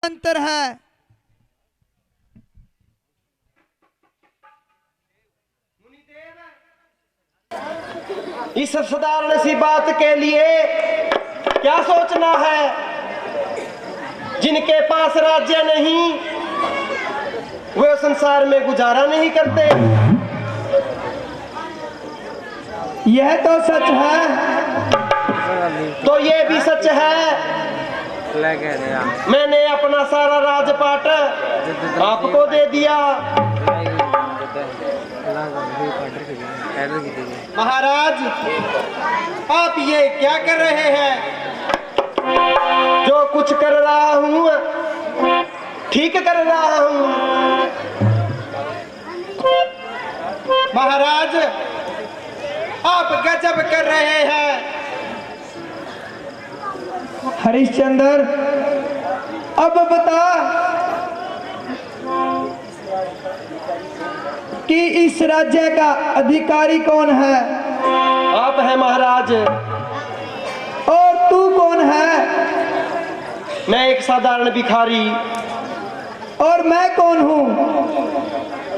अंतर है। इस साधारण सी बात के लिए क्या सोचना है? जिनके पास राज्य नहीं वे संसार में गुजारा नहीं करते। यह तो सच है। तो ये भी सच है मैंने अपना सारा राजपाट आपको दे दिया। महाराज, आप ये क्या कर रहे हैं? जो कुछ कर रहा हूँ ठीक कर रहा हूँ। महाराज, आप गजब कर रहे हैं। हरिश्चंद्र, अब बता कि इस राज्य का अधिकारी कौन है? आप हैं महाराज। और तू कौन है? मैं एक साधारण भिखारी। और मैं कौन हूँ?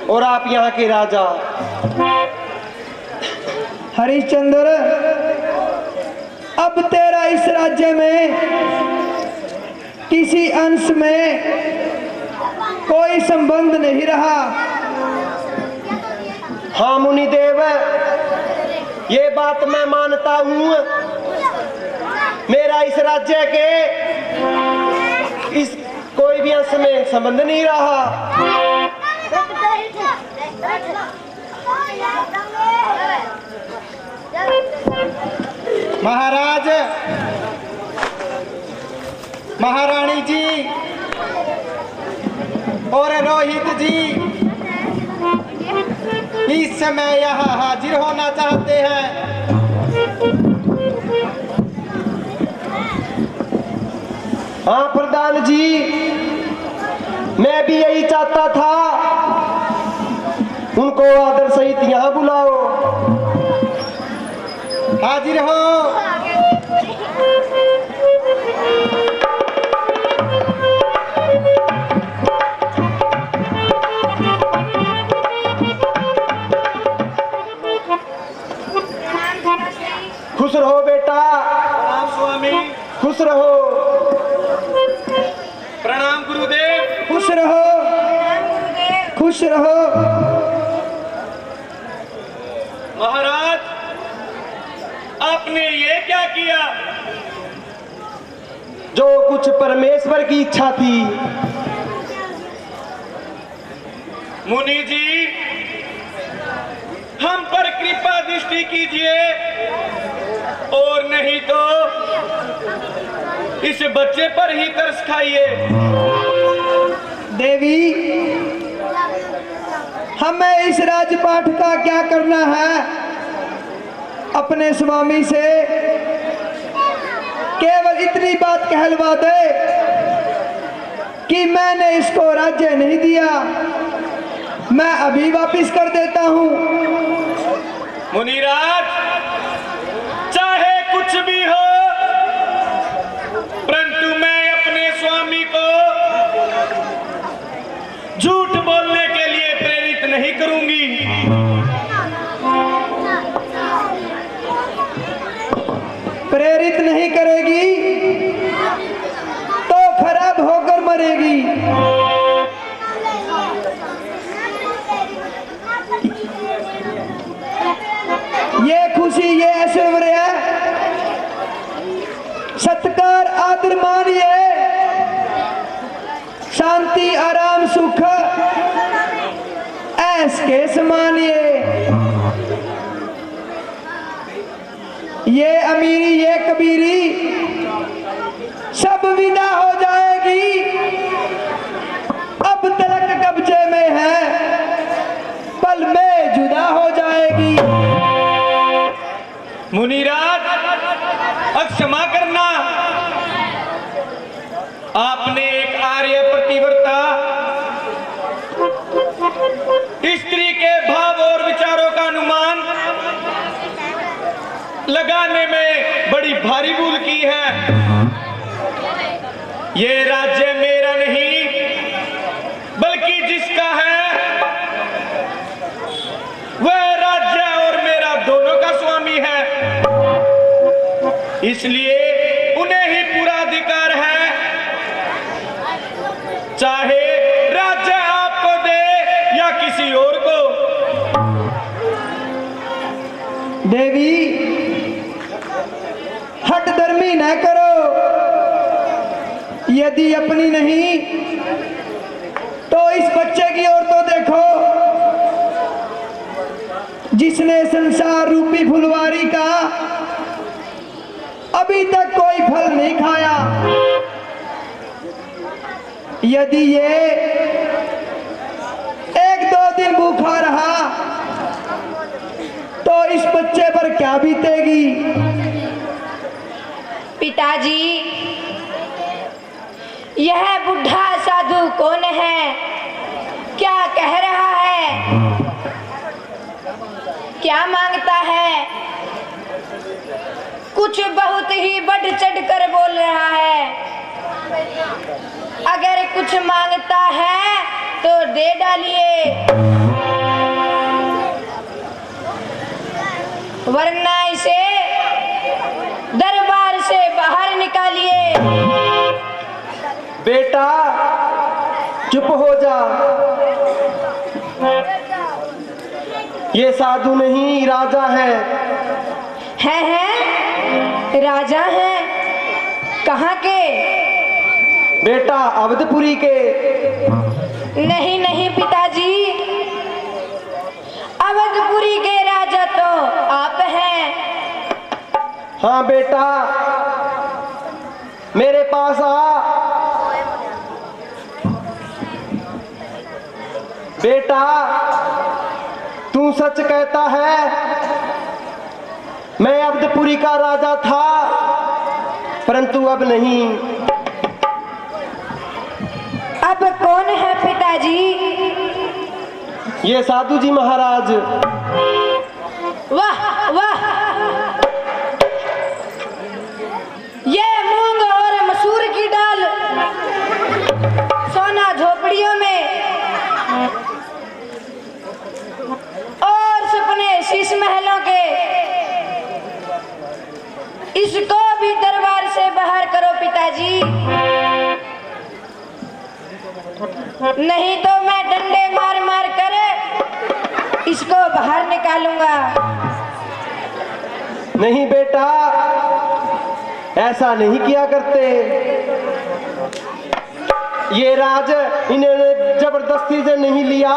और आप यहाँ के राजा। हरिश्चंद्र, अब तेरा इस राज्य में किसी अंश में कोई संबंध नहीं रहा। हाँ मुनिदेव, ये बात मैं मानता हूँ। मेरा इस राज्य के इस कोई भी अंश में संबंध नहीं रहा। महाराज, महारानी जी और रोहित जी इस समय यहाँ हाजिर होना चाहते हैं। हाँ प्रधान जी, मैं भी यही चाहता था। उनको आदर सहित यहाँ बुलाओ। हाजिर हो। खुश रहो बेटा। प्रणाम स्वामी। खुश रहो। प्रणाम गुरुदेव। खुश रहो, खुश रहो। महाराज, आपने ये क्या किया? जो कुछ परमेश्वर की इच्छा थी। मुनि जी, हम पर कृपा दृष्टि कीजिए, और नहीं तो इस बच्चे पर ही तरस खाइए। देवी, हमें इस राजपाठ का क्या करना है? अपने स्वामी से केवल इतनी बात कहलवा दे कि मैंने इसको राज्य नहीं दिया, मैं अभी वापिस कर देता हूं। मुनिराज, चाहे कुछ भी हो, परंतु मैं अपने स्वामी को झूठ बोलने के लिए प्रेरित नहीं करूंगी। प्रेरित नहीं करेगी तो खराब होकर मरेगी। ये खुशी, ये ऐश्वर्य, सत्कार, आदर मानिए, शांति, आराम, सुख ऐस के समानिए। ये अमीरी, ये कबीरी सब विदा हो जाएगी। अब तलक कब्जे में है, पल में जुदा हो जाएगी। मुनिराज, क्षमा करना। आपने एक आर्य प्रतिव्रता स्त्री के भाव और विचारों का अनुमान लगाने में बड़ी भारी भूल की है। ये राज्य मेरा नहीं बल्कि जिसका है वह राज्य और मेरा दोनों का स्वामी है, इसलिए उन्हें ही पूरा अधिकार है, चाहे राज्य आपको दे या किसी और को। देवी, हट धर्मी न करो। यदि अपनी नहीं तो इस बच्चे की ओर तो देखो, जिसने संसार रूपी फुलवारी का अभी तक कोई फल नहीं खाया। यदि ये एक दो दिन भूखा रहा तो इस बच्चे पर क्या बीतेगी? पिताजी, यह बुढ़ा साधु कौन है? क्या कह रहा है? क्या मांगता है? कुछ बहुत ही बढ़ चढ़ कर बोल रहा है। अगर कुछ मांगता है तो दे डालिए, वरना इसे दरबार से बाहर निकालिए। बेटा चुप हो जा, ये साधु नहीं राजा है। हैं? राजा हैं? कहाँ के? बेटा अवधपुरी के। नहीं नहीं पिताजी, अवधपुरी के राजा तो आप हैं। हाँ बेटा, मेरे पास आ। बेटा तू सच कहता है, मैं अवधपुरी का राजा था परंतु अब नहीं। अब कौन है पिताजी? ये साधु जी महाराज। वाह वाह, ये मूंग और मसूर की दाल सोना झोपड़ियों में और सपने शीश महलों के, इसको भी दरबार से बाहर करो पिताजी, नहीं तो मैं डंडे मार मार कर इसको बाहर निकालूंगा। नहीं बेटा, ऐसा नहीं किया करते। ये राज इन्होंने जबरदस्ती से नहीं लिया,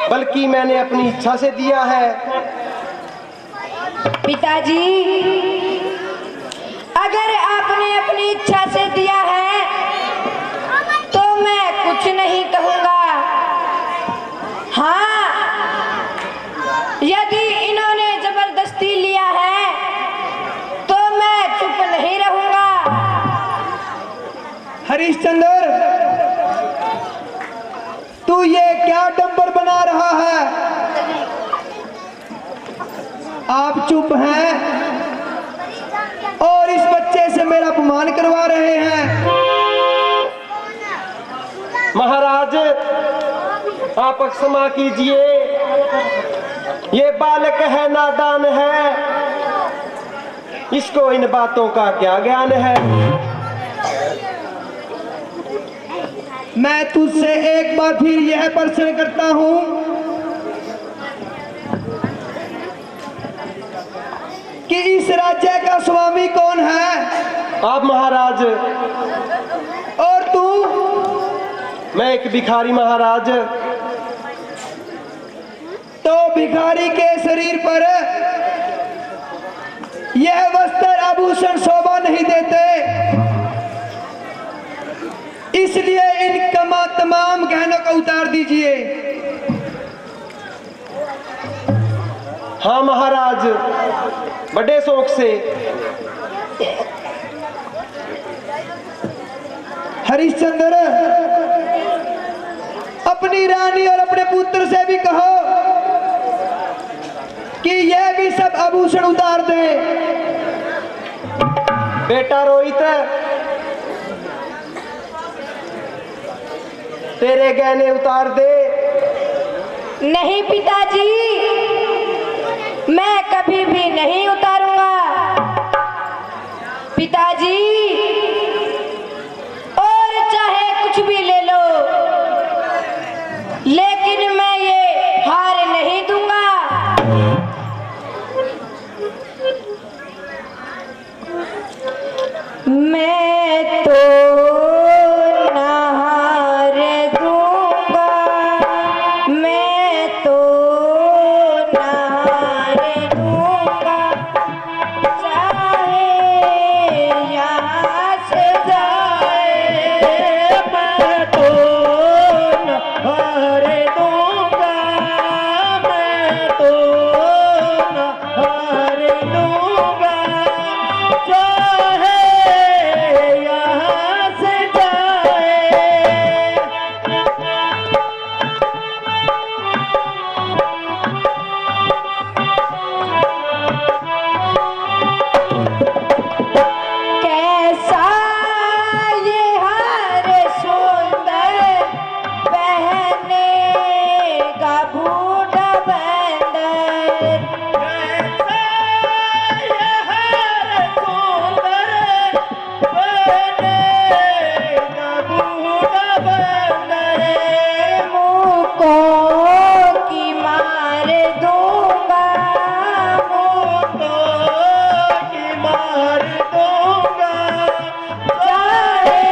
बल्कि मैंने अपनी इच्छा से दिया है। पिताजी, अगर आपने अपनी इच्छा से दिया है तो मैं कुछ नहीं कहूंगा। हाँ, यदि इन्होंने जबरदस्ती लिया है तो मैं चुप नहीं रहूंगा। हरिश्चंद्र, तू ये क्या डंबर बना रहा है? आप चुप हैं और इस बच्चे से मेरा अपमान करवा रहे हैं। महाराज आप क्षमा कीजिए, ये बालक है, नादान है, इसको इन बातों का क्या ज्ञान है। मैं तुझसे एक बार फिर यह प्रश्न करता हूं, कि इस राज्य का स्वामी कौन है? आप महाराज। और तू? मैं एक भिखारी महाराज। तो भिखारी के शरीर पर यह वस्त्र आभूषण शोभा नहीं देते, इसलिए इन तमाम गहनों को उतार दीजिए। हाँ महाराज, बड़े शौक से। हरिश्चंद्र, अपनी रानी और अपने पुत्र से भी कहो कि यह भी सब आभूषण उतार दे। बेटा रोहित, तेरे गहने उतार दे। नहीं पिताजी, मैं कभी भी नहीं उतारूंगा। पिताजी, और चाहे कुछ भी ले लो, लेकिन मैं ये हार नहीं दूंगा। मैं तो ना हार दूंगा, मैं तो ना हार दूंगा, चाहे यहाँ से जाए। मैं तो ना हार दूंगा, मैं तो ना हार दूंगा, चाहे यहाँ से जाए। कैसा ये हार सुंदर पहने का बूढ़ा बंदर। कैसा ये हार सुंदर पहने का बूढ़ा बंदर। मुझको की मार दूंगा, मुझको की मार दूंगा, चाहे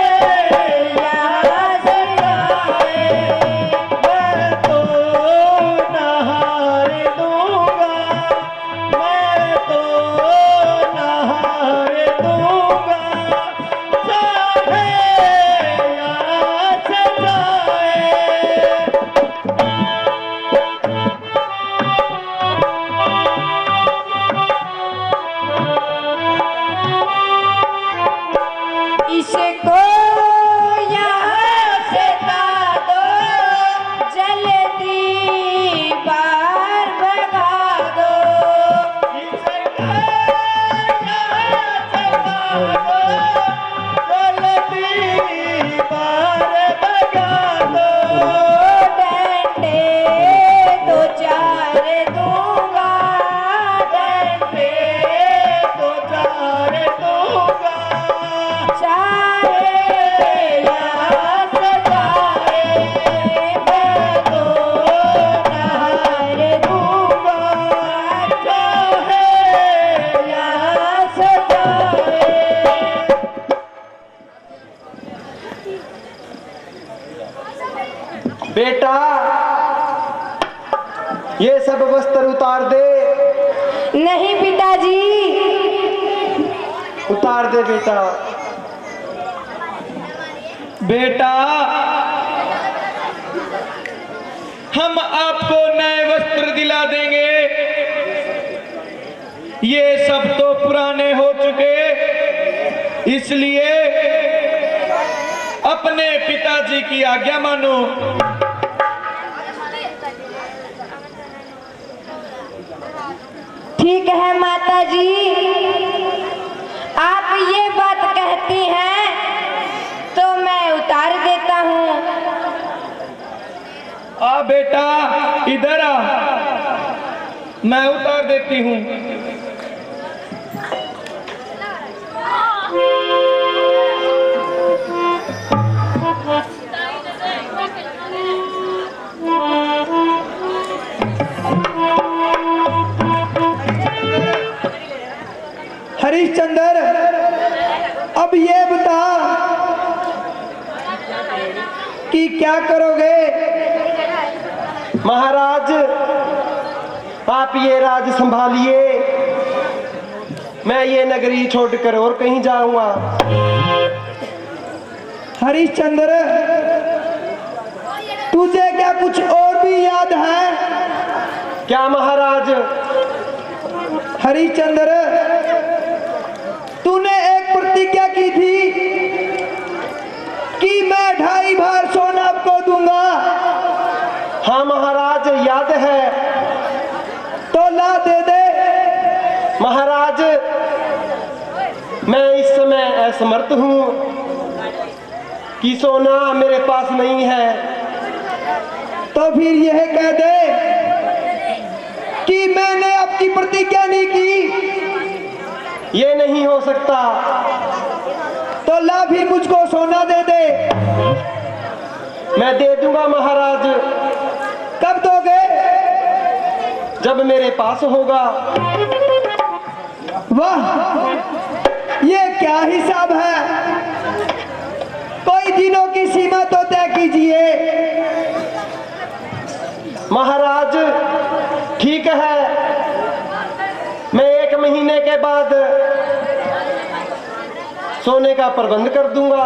यहाँ से जाए। मैं तो ना हार दूंगा, मैं तो ना हार दूंगा, चाहे यहाँ से जाए। इसको यहाँ से ला दो, जल्दी बाहर भगा दो। इसको यहाँ से ला दो, जल्दी बाहर भगा दो। डंडे दो चार दूंगा, डंडे दो चार दूंगा, चाहे यहाँ से जाए। मैं तो ना हार दूंगा, चाहे यहाँ से जाए। बेटा, ये सब वस्त्र उतार दे। नहीं पिताजी, उतार दे बेटा। बेटा, हम आपको नए वस्त्र दिला देंगे। ये सब तो पुराने हो चुके, इसलिए अपने पिताजी की आज्ञा मानो। ठीक है माताजी, आप ये बात कहती हैं तो मैं उतार देता हूँ। आ बेटा, इधर आ, मैं उतार देती हूँ। हरिश्चंद्र, अब ये बता कि क्या करोगे? महाराज, आप ये राज संभालिए, मैं ये नगरी छोड़कर और कहीं जाऊंगा। हरिश्चंद्र, तुझे क्या कुछ और भी याद है? क्या महाराज? हरिश्चंद्र, तूने एक प्रतिज्ञा की थी कि मैं 2.5 भार सोना आपको दूंगा। हाँ महाराज, याद है। तो ला दे दे। महाराज, मैं इस समय असमर्थ हूँ, कि सोना मेरे पास नहीं है। तो फिर यह कह दे कि मैंने आपकी प्रतिज्ञा नहीं की। ये नहीं हो सकता। तो ला फिर मुझको सोना दे दे। मैं दे दूंगा महाराज। कब दोगे? जब मेरे पास होगा। वाह, ये क्या हिसाब है? कोई दिनों की सीमा तो तय कीजिए। महाराज ठीक है, मैं 1 महीने के बाद सोने का प्रबंध कर दूंगा।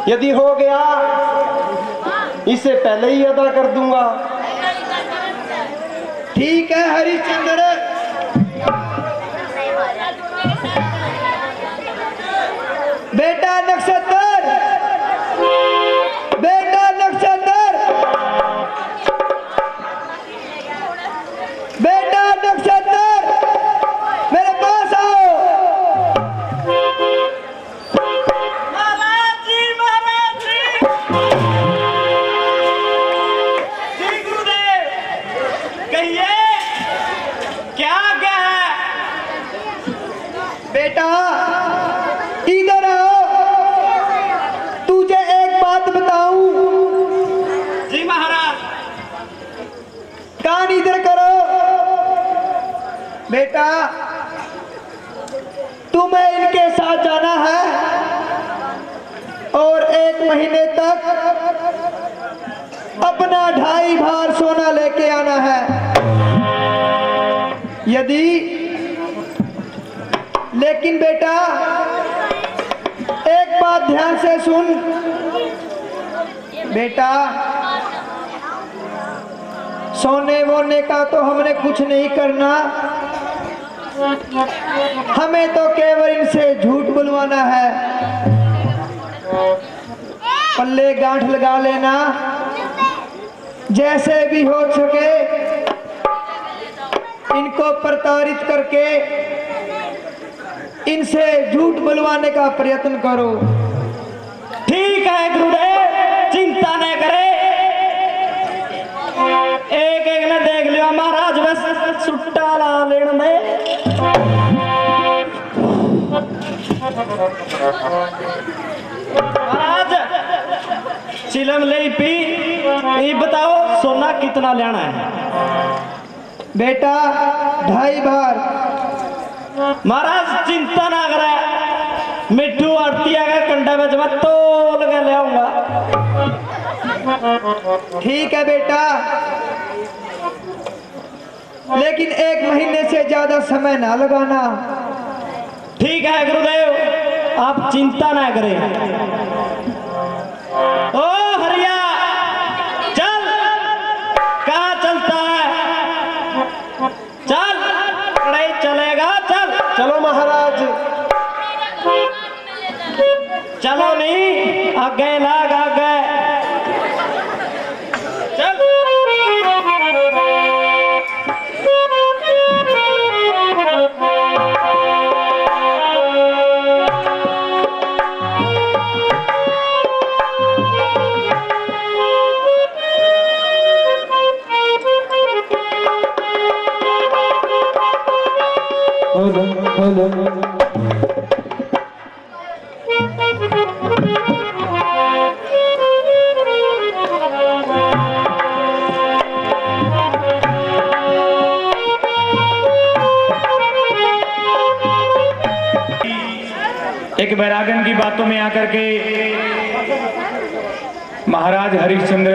यदि हो गया इससे पहले ही अदा कर दूंगा। ठीक है हरिश्चंद्र। बेटा नक्षत्र, बेटा नक्षत्र, बेटा नक्षत्र, मेरे पास आओ। महाराज जी, महाराज जी। जी गुरुदेव, कहिए क्या क्या है? बेटा इधर आओ, तुझे एक बात बताऊं। जी महाराज। कान इधर करो। बेटा तुम्हें इनके साथ जाना है और 1 महीने तक अपना 2.5 भार सोना लेके आना है। यदि लेकिन बेटा एक बात ध्यान से सुन। बेटा सोने वोने का तो हमने कुछ नहीं करना, हमें तो केवल इनसे झूठ बुलवाना है। पल्ले गांठ लगा लेना, जैसे भी हो सके इनको प्रताड़ित करके इनसे झूठ बुलवाने का प्रयत्न करो। ठीक है गुरुदेव, चिंता न करे। एक एक ने देख लिया महाराज, बस सुट्टा ला लेने दे। महाराज चिलम ले पी, ये बताओ सोना कितना लेना है? बेटा 2.5 भार। महाराज चिंता ना करे, मिट्टू आरती आगा कंडा में जब तोल के ले आऊंगा। ठीक है बेटा, लेकिन 1 महीने से ज्यादा समय ना लगाना। ठीक है गुरुदेव, आप चिंता ना करें। ओ हरिया, चल। कहाँ चलता है? चल, कड़े चलेगा, चल। चलो महाराज। चलो नहीं, आगे लाग आगे। चल। एक बैरागन की बातों में आकर के महाराज हरिश्चंद्र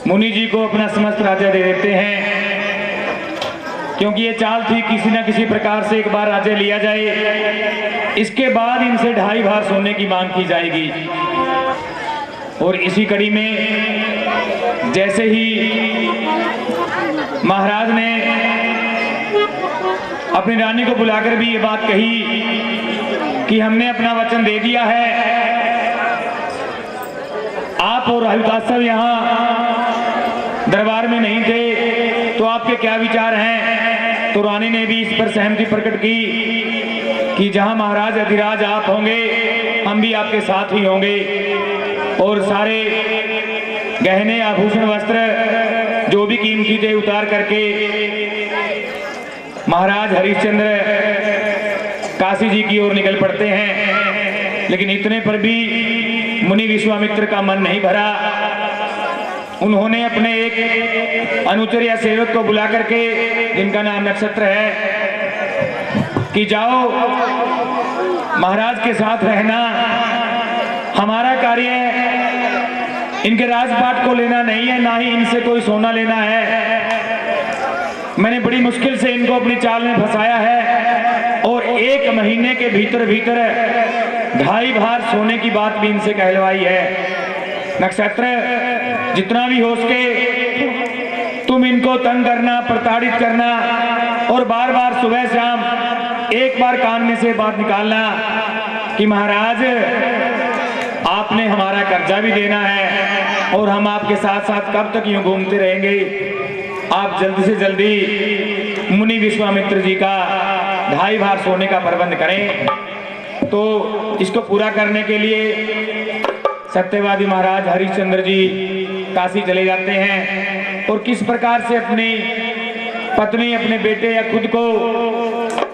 मुनि जी को अपना समस्त राज्य दे देते हैं, क्योंकि ये चाल थी किसी न किसी प्रकार से एक बार राज्य लिया जाए, इसके बाद इनसे 2.5 भार सोने की मांग की जाएगी। और इसी कड़ी में जैसे ही महाराज ने अपनी रानी को बुलाकर भी ये बात कही कि हमने अपना वचन दे दिया है, आप और हरिदास साहब यहाँ दरबार में नहीं थे, तो आपके क्या विचार हैं? तो रानी ने भी इस पर सहमति प्रकट की कि जहां महाराज अधिराज आप होंगे हम भी आपके साथ ही होंगे, और सारे गहने आभूषण वस्त्र जो भी कीमती थे उतार करके महाराज हरिश्चंद्र काशी जी की ओर निकल पड़ते हैं। लेकिन इतने पर भी मुनि विश्वामित्र का मन नहीं भरा। उन्होंने अपने एक अनुचर या सेवक को बुला करके, जिनका नाम नक्षत्र है, कि जाओ महाराज के साथ रहना, हमारा कार्य इनके राजपाट को लेना नहीं है, ना ही इनसे कोई सोना लेना है। मैंने बड़ी मुश्किल से इनको अपनी चाल में फंसाया है और 1 महीने के भीतर भीतर 2.5 भार सोने की बात भी इनसे कहलवाई है। नक्षत्र, जितना भी हो सके तुम इनको तंग करना, प्रताड़ित करना और बार बार सुबह शाम एक बार कान में से बात निकालना कि महाराज आपने हमारा कर्जा भी देना है और हम आपके साथ साथ कब तक यूं घूमते रहेंगे। आप जल्दी से जल्दी मुनि विश्वामित्र जी का 2.5 भार सोने का प्रबंध करें। तो इसको पूरा करने के लिए सत्यवादी महाराज हरिश्चंद्र जी काशी चले जाते हैं और किस प्रकार से अपनी पत्नी, अपने बेटे या खुद को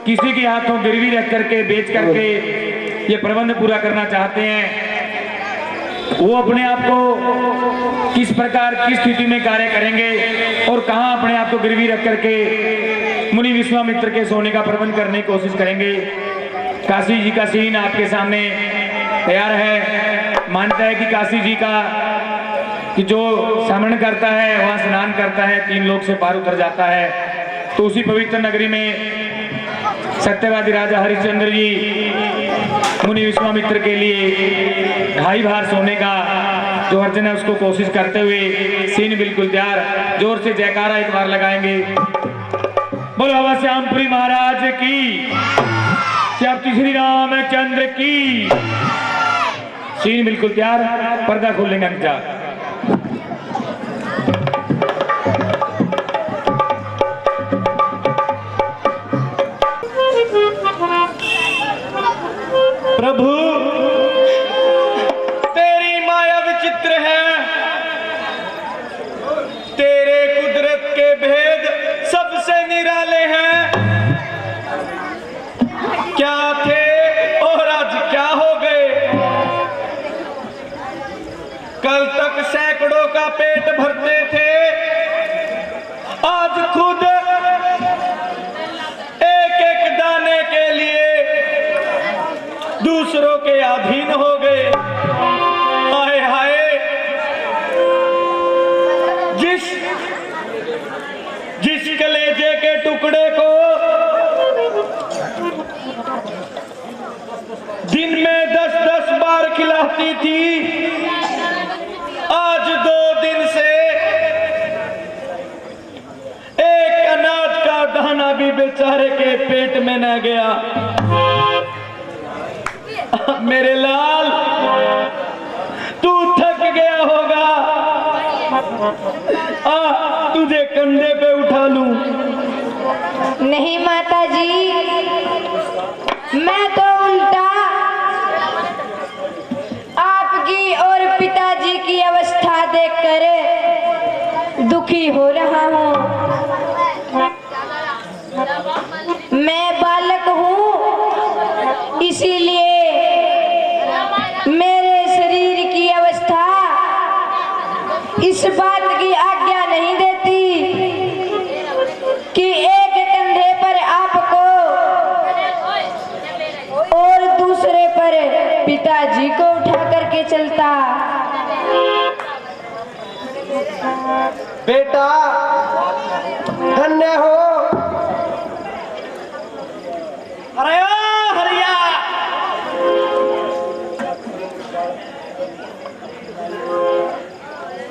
किसी के हाथों गिरवी रख करके बेच करके ये प्रबंध पूरा करना चाहते हैं। वो अपने आप को किस प्रकार, किस स्थिति में कार्य करेंगे और कहां अपने आप को गिरवी रख करके मुनि विश्वामित्र के सोने का प्रबंध करने की कोशिश करेंगे। काशी जी का सीन आपके सामने तैयार है। मानता है कि काशी जी का कि जो समरण करता है वहां स्नान करता है 3 लोक से पार उतर जाता है। तो उसी पवित्र नगरी में सत्यवादी राजा हरिश्चंद्र जी मुनि विश्वामित्र के लिए 2.5 भार सोने का जो अर्जन है उसको कोशिश करते हुए सीन बिल्कुल तैयार। जोर से जयकारा एक बार लगाएंगे। बोलो बाबा श्यामपुरी महाराज की, श्याम श्री रामचंद्र की। सीन बिल्कुल तैयार, पर्दा खोलेंगे अंजार। प्रभु तेरी माया विचित्र है, तेरे कुदरत के भेद सबसे निराले हैं। क्या थे और आज क्या हो गए, कल तक सैकड़ों का पेट भरते थे, आज खुद एक एक दाने के लिए दूसरों के अधीन हो गए। हाय हाय, जिस कलेजे के टुकड़े को दिन में 10-10 बार खिलाती थी, आज 2 दिन से एक अनाज का दाना भी बेचारे के पेट में न गया। मेरे लाल, तू थक गया होगा, तुझे कंधे पे उठा लूं। नहीं माता जी, मैं तो उल्टा आपकी और पिताजी की अवस्था देखकर दुखी हो रहा हूँ। मैं बालक हूँ, इसीलिए मेरे शरीर की अवस्था इस बात की आज्ञा नहीं देती कि एक कंधे पर आपको और दूसरे पर पिताजी को उठा करके चलता। बेटा धन्य हो। अरे ओ हरिया,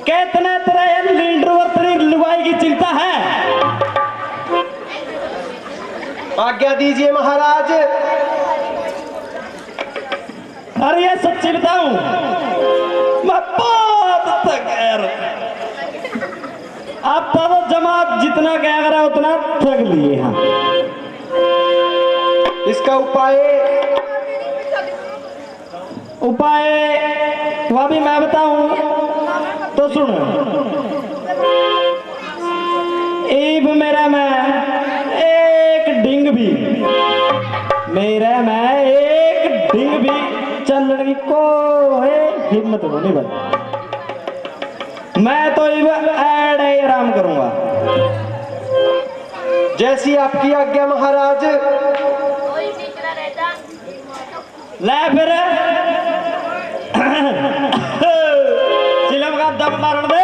कितने तेरे लीडर और तेरी लुगाई की चिंता है। आज्ञा दीजिए महाराज। अरे ये सच्ची बताऊं, मैं बहुत थक गया। अब तो जमात जितना क्या करा उतना थक लिए हैं। इसका उपाय उपाय वह भी मैं बताऊं तो सुनो। ईब मेरा मैं एक डिंग भी, मेरा मैं एक डिंग भी चलने की कोई हिम्मत हो नहीं बनी। मैं तो ईब ऐड ही आराम करूंगा। जैसी आपकी आज्ञा महाराज। ले फिर चिलम का दम मारण दे।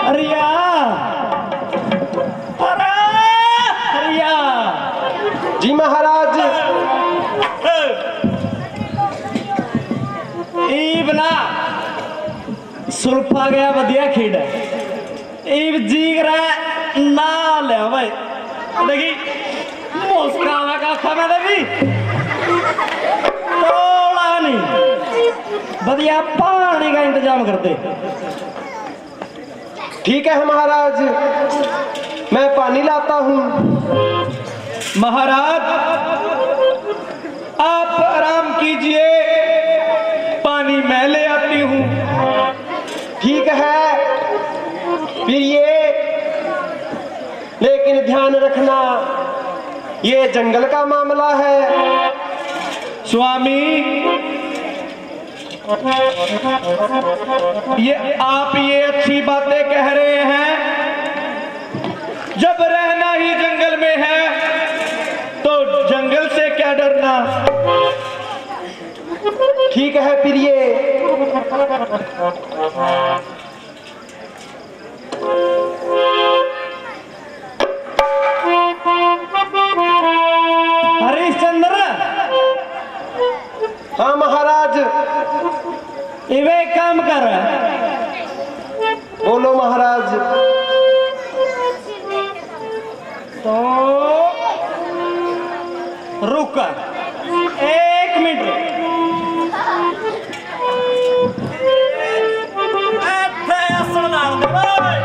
हरिया हरिया जी महाराज। ईब ना सुल्फा गया वधिया खेड है। ईब जीग रहा ना ले भाई देखी मुस्कावा का आखा मैं देखी थोड़ा नहीं वधिया पानी का इंतजाम करते। ठीक है महाराज, मैं पानी लाता हूँ। महाराज आप आराम कीजिए, पानी मैं ले आती हूँ। ठीक है फिर ये, लेकिन ध्यान रखना ये जंगल का मामला है। स्वामी ये आप ये अच्छी बातें कह रहे हैं, जब रहना ही जंगल में है तो जंगल से क्या डरना। ठीक है फिर ये, हरिश्चंद्र। हाँ महाराज। इवे एक काम कर बोलो महाराज। तो रुक एक मिनट रुक। ऐथे असर डाल दे भाई।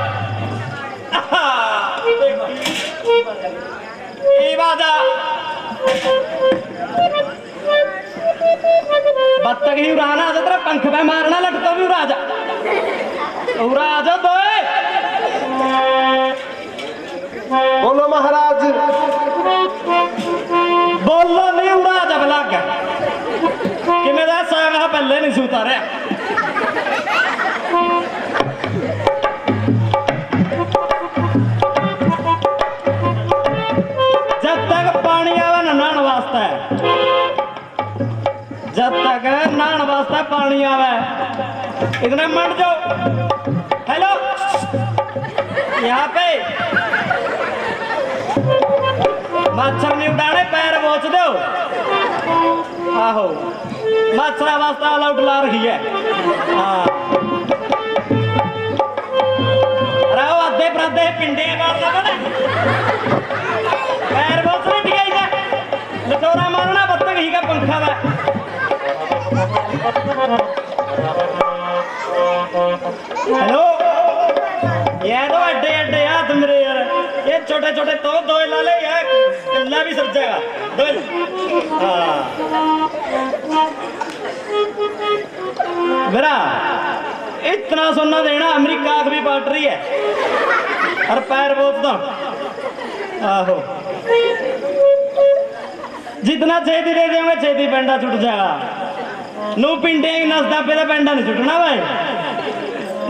ई बाजा बत्तख ही उड़ाना आ तेरा पंख पे मारना लगता भी उड़ा जा तो बोलो महाराज। बोलो नहीं उड़ा जा भला क्या कि मेरा सागा पहले नहीं सूता रहा। जब तक पानी आवे ना नहाने वास्ते, जब तक नहाने वास्ते पानी आवे इतने मर जाओ। हेलो यहाँ पे मच्छर नहीं उड़ाने, पैर पहुंच दो। आहो मच्छर वास्ते अलाउड ला रही है। हाँ रहो अद्धे प्रद्धे पिंडे मार लगे पैर बहुत नहीं दिखाई जा लचोरा मारना बत्तख ही का पंखा में। हेलो ये तो अड्डे अड्डे हाथ मेरे यार, ये छोटे छोटे तो दो ला ले यार, कल्ला भी सर जाएगा दो। हाँ मेरा इतना सोना देना, अमेरिका आग भी पाट रही है और पैर बहुत दो। आहो जितना छेती दे देंगे छेती पेंडा छुट जाएगा। नू पिंडे नसदा पे पेंडा नहीं छुटना भाई।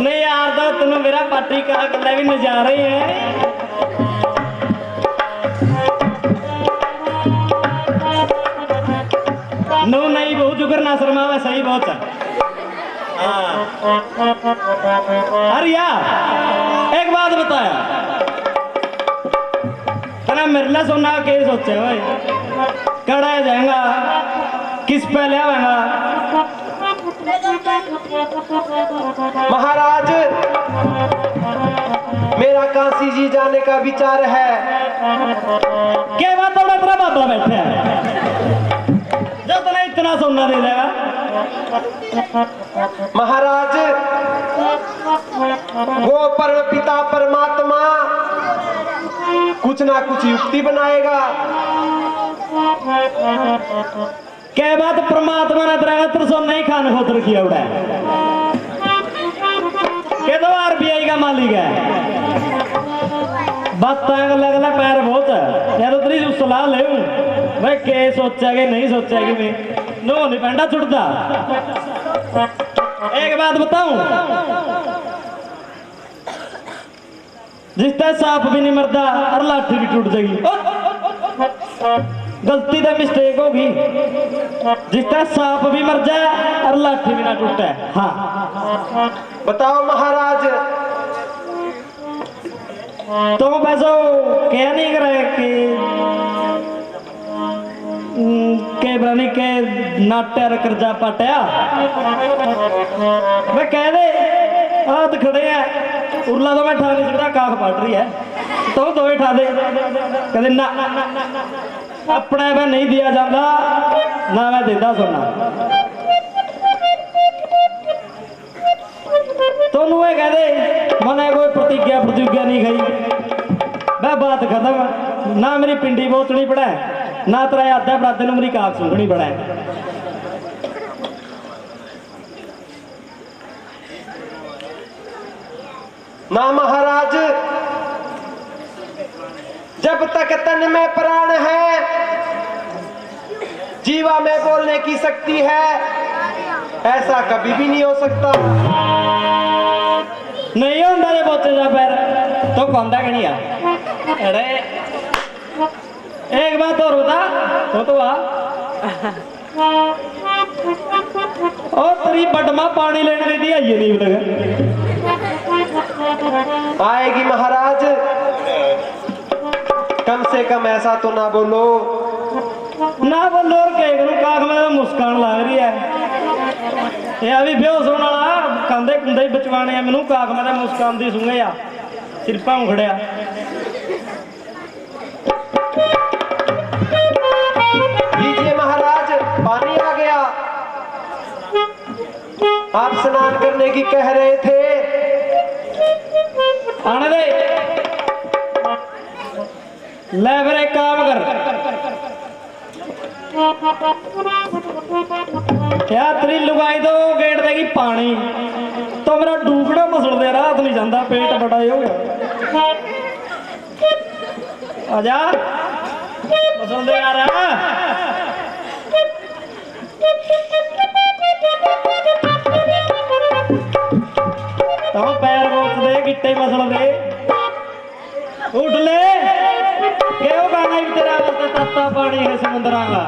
नहीं यार तो तुम मेरा पार्टी का कल्ला भी नजारे है। नो नहीं बहुत जुगर ना शर्मा है सही बहुत है। अरे यार एक बात बताया तेरा मेरे सोना के सोचे भाई कड़ा जाएगा किस पे ले आवेगा। महाराज मेरा काशी जी जाने का विचार है। क्या बात है तेरा बाबा बैठा है, जब तने इतना सोना दे देगा। महाराज वो परम पिता परमात्मा कुछ ना कुछ युक्ति बनाएगा। क्या बात परमात्मा ने तेरा तो सोना ही खान खोतर किया उड़ा है, के तो आरबीआई का मालिक है। बात अलग अलग पैर बहुत है यार, तेरी सलाह ले भाई के सोचा कि नहीं सोचा कि मैं नो नहीं पेंडा छुटता। एक बात बताऊं, जिस तरह सांप भी नहीं मरता और लाठी भी टूट जाएगी, गलती तो मिस्टेक होगी। जिस तरह सांप भी मर जाए और लाठी भी ना टूटे। हाँ बताओ महाराज। तो वैसो क्या नहीं करे के बनी के नाट्य कर्जा पाटिया मैं कह दे हाथ खड़े है उरला तो मैं ठा नहीं सकता, काख पाट रही है तो दो ही ठा दे। कहते ना अपने मैं नहीं दिया जाता ना मैं देता सोना। तो नुए कह दे मैंने कोई प्रतिज्ञा नहीं खाई, मैं बात खत्म। ना मेरी पिंडी बोतनी पड़ा है ना तेरा आधा बरादे ने मेरी काक सूंघनी पड़ा है। ना महाराज, जब तक तन में प्राण है, जीवा में बोलने की शक्ति है, ऐसा कभी भी नहीं हो सकता। नहीं होता रे बोचे जा पैर तो कौंदा कि नहीं आ। अरे एक बात और बता तो आ और तेरी बटमा पानी लेने दे दिया ये नहीं लगा। आएगी महाराज, कम से कम ऐसा तो ना बोलो। ना बोलो और कह करूं, काख में मुस्कान लग रही है। ये अभी बेहोश होने वाला कंधे कुंधे बचवाने हैं मैनू, काख में मुस्कान दी सूंघे या सिरपा उखड़िया। लीजिए महाराज, पानी आ गया। आप स्नान करने की कह रहे थे, आने दे। ले फिर एक काम कर, क्या तेरी लुगाई तो गेट देगी पानी तो मेरा डूबड़ा मसल दे रहा नहीं जाता, पेट बड़ा ही हो गया। आजा मसल दे आ रहा। तो पैर बोच दे गिट्टे मसल दे, उठ ले क्यों गाना ही तेरा वास्ते तत्ता पानी है समुद्रा का।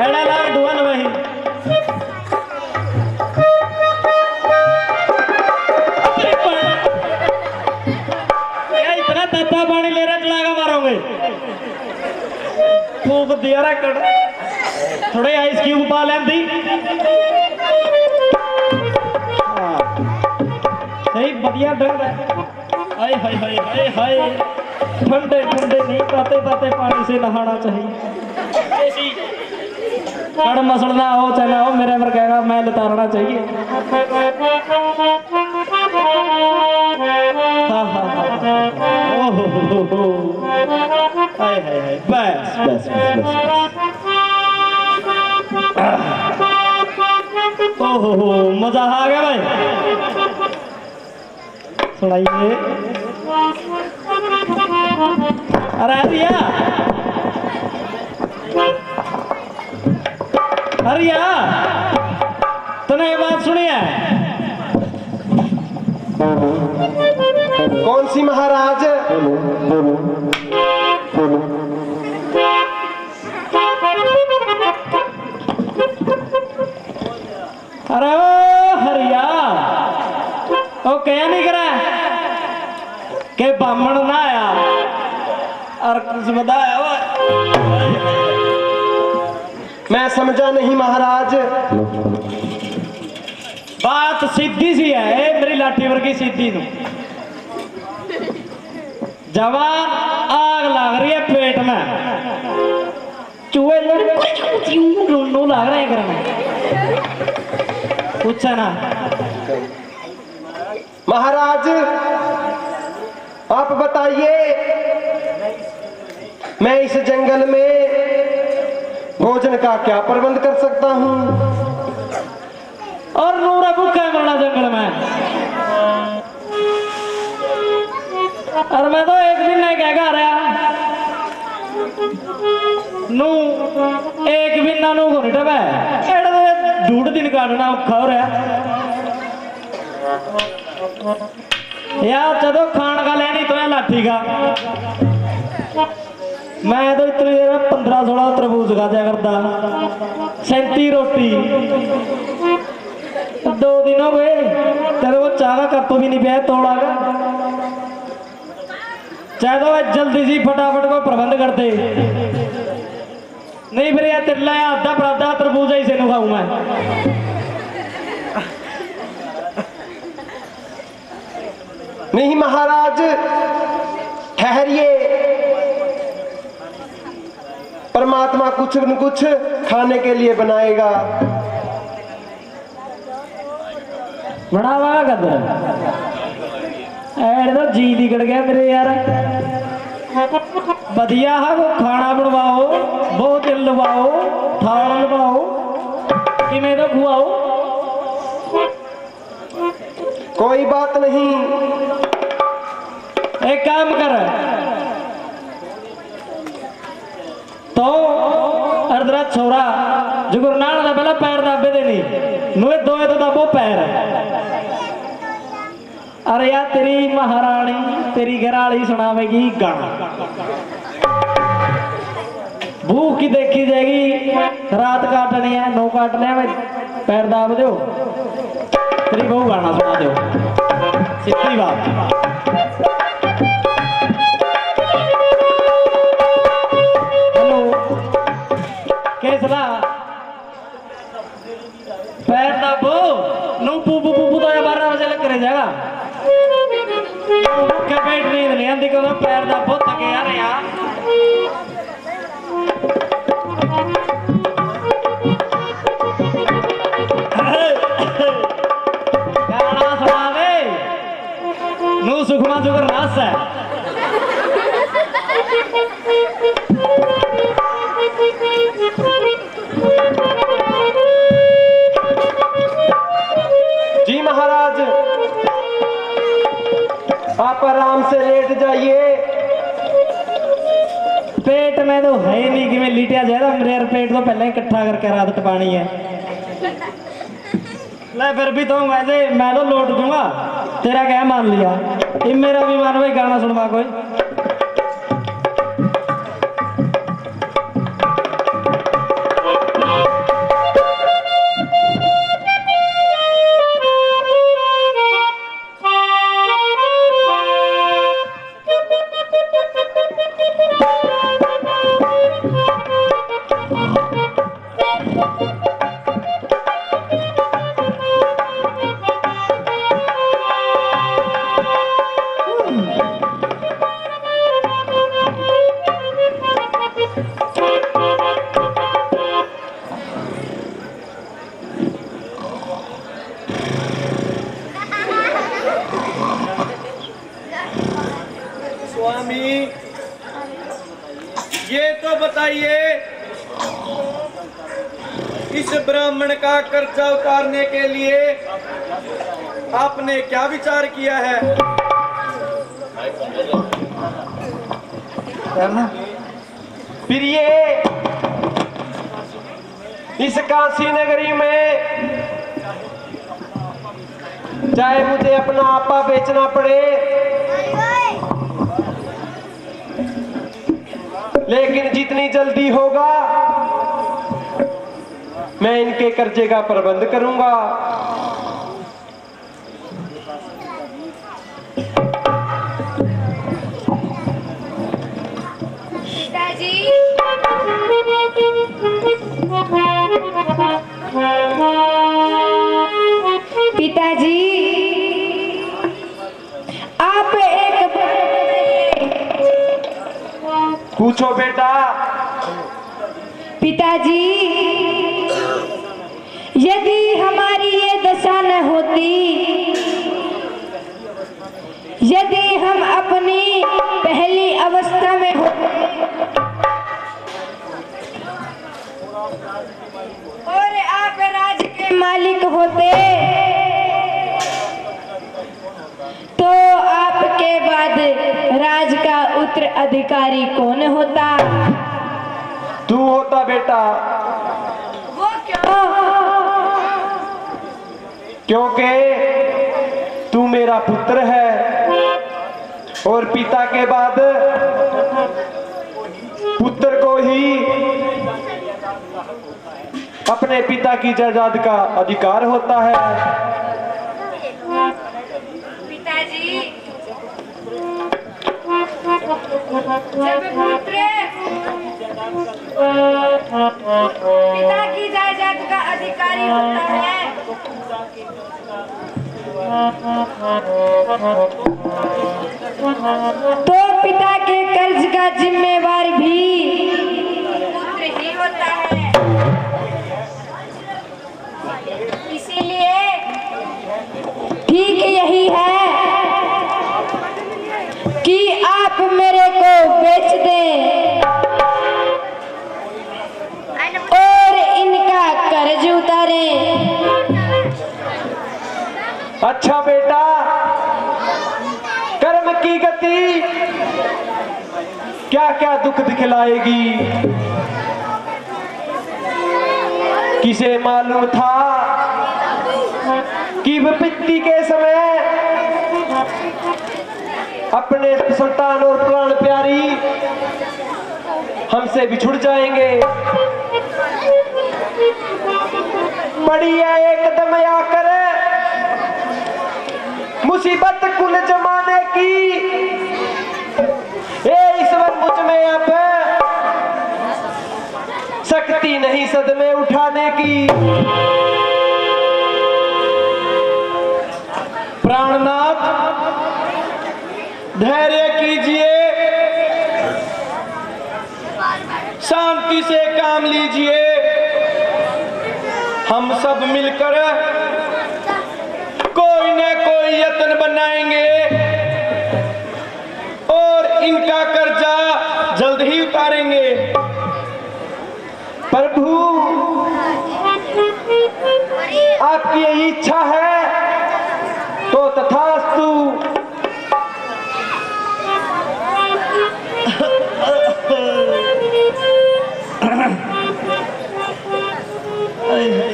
एड़ा लाग डुअन वही क्या इतना तत्ता पानी ले रहा चलागा मारोगे। फूक दिया रे कड़, थोड़े आइस क्यूब पा लेंदी। सही बढ़िया ढंग है। हाय हाय हाय हाय हाय, ठंडे ठंडे नहीं ताते ताते पानी से नहाना चाहिए। कड़ मसलना हो चाहे ना हो, मेरे पर कहेगा मैं लतारना चाहिए। हाँ हाँ हाँ, ओहो हाय हाय हाय, बस बस बस बस। ओहो मजा आ गया भाई, सुनाइए। अरे रिया, अरिया तूने ये बात सुनी है? कौन सी महाराज? अरे ओ हरिया, ओ क्या नहीं करा के बामण ना आया और कुछ बताया। मैं समझा नहीं महाराज। बात सीधी सी है, मेरी लाठी वर्गी सीधी तू। जवान ट्रैक्टर में चूहे नो लाग रहे हैं करना पूछा ना। महाराज आप बताइए, मैं इस जंगल में भोजन का क्या प्रबंध कर सकता हूँ? और नूरा भूखा है मरना जंगल में। और मैं तो एक दिन नहीं कह रहा नू एक भी ना नू को नहीं डबा एड़ा तो झूठ दिन काटना औखा हो रहा यार। चलो खान का लेनी तो है लाठी का। मैं तो इतनी देर में 15-16 तरबूज खा जाया करता, 37 रोटी। 2 दिन हो गए तेरे को चाह का कप भी नहीं पिया तोड़ा का। चाहे तो मैं जल्दी सी फटाफट को प्रबंध करते, नहीं फिर यार तेरे लाया आधा पराधा तरबूजा ही से नु खाऊं मैं। नहीं महाराज ठहरिए, परमात्मा कुछ न कुछ खाने के लिए बनाएगा। बनावा कर ऐड तो जी निकल गया मेरे यार। बढ़िया है वो खाना बनवाओ, बहुत तेल लवाओ, थाल लवाओ कि मैं तो खुआओ। कोई बात नहीं। एक काम कर तो अर्धरा छोरा जो गुरनाल का पहला पैर दाबे देनी नुए दोए तो दाबो पैर। अरे यार तेरी महारानी तेरी घराली सुनावेगी गाना, भूख की देखी जाएगी। रात काटनी है 9 काट लिया मैं पैर दाब दो, तेरी बहू गाना सुना दो, सीधी बात। कैसला पैर दाबो नो पू तो 12 बजे लग करे जाएगा। भूखे पेट नींद नहीं आती क्यों पैर दाबो थके यार। यार गाना सुना दे नो सुखमा सुगर नाच है। जी महाराज आप आराम से लेट जाइए। पेट में तो है ही नहीं कि मैं लिटिया जाएगा। मेरे यार पेट तो पहले ही इकट्ठा करके रात टपानी है। ले फिर भी तो वैसे मैं तो लौट दूंगा, तेरा क्या मान लिया। ये मेरा भी मान भाई गाना सुनवा कोई। स्वामी ये तो बताइए, इस ब्राह्मण का कर्जा उतारने के लिए आपने क्या विचार किया है? फिर ये इस काशी नगरी में चाहे मुझे अपना आपा बेचना पड़े, लेकिन जितनी जल्दी होगा मैं इनके कर्जे का प्रबंध करूंगा। पिताजी पिताजी आप एक पूछो बेटा। पिताजी, यदि हमारी ये दशा न होती, यदि हम अपनी पहली अवस्था में होते और आप राज्य के मालिक होते, तो आपके बाद राज का उत्तराधिकारी कौन होता? तू होता बेटा। वो क्यों? क्योंकि तू मेरा पुत्र है और पिता के बाद पुत्र को ही अपने पिता की जायदाद का अधिकार होता है। पिताजी, जब पुत्र पिता की जायदाद का अधिकारी होता है, तो पिता के कर्ज का जिम्मेवार भी पुत्र ही होता है। इसीलिए ठीक यही है कि आप मेरे को बेच दें और इनका कर्ज उतारें। अच्छा बेटा, कर्म की गति क्या क्या दुख दिखलाएगी, किसे मालूम था कि विपत्ति के समय अपने संतान और प्राण प्यारी हमसे बिछुड़ जाएंगे। पड़ी है एकदम आकर मुसीबत कुल जमाने की, ए ईश्वर मुझ में अब शक्ति नहीं सदमे उठाने की। प्राणनाथ, धैर्य कीजिए, शांति से काम लीजिए। हम सब मिलकर कोई न कोई यत्न बनाएंगे और इनका कर्जा जल्द ही उतारेंगे। प्रभु, आपकी यही इच्छा है तो तथास्तु।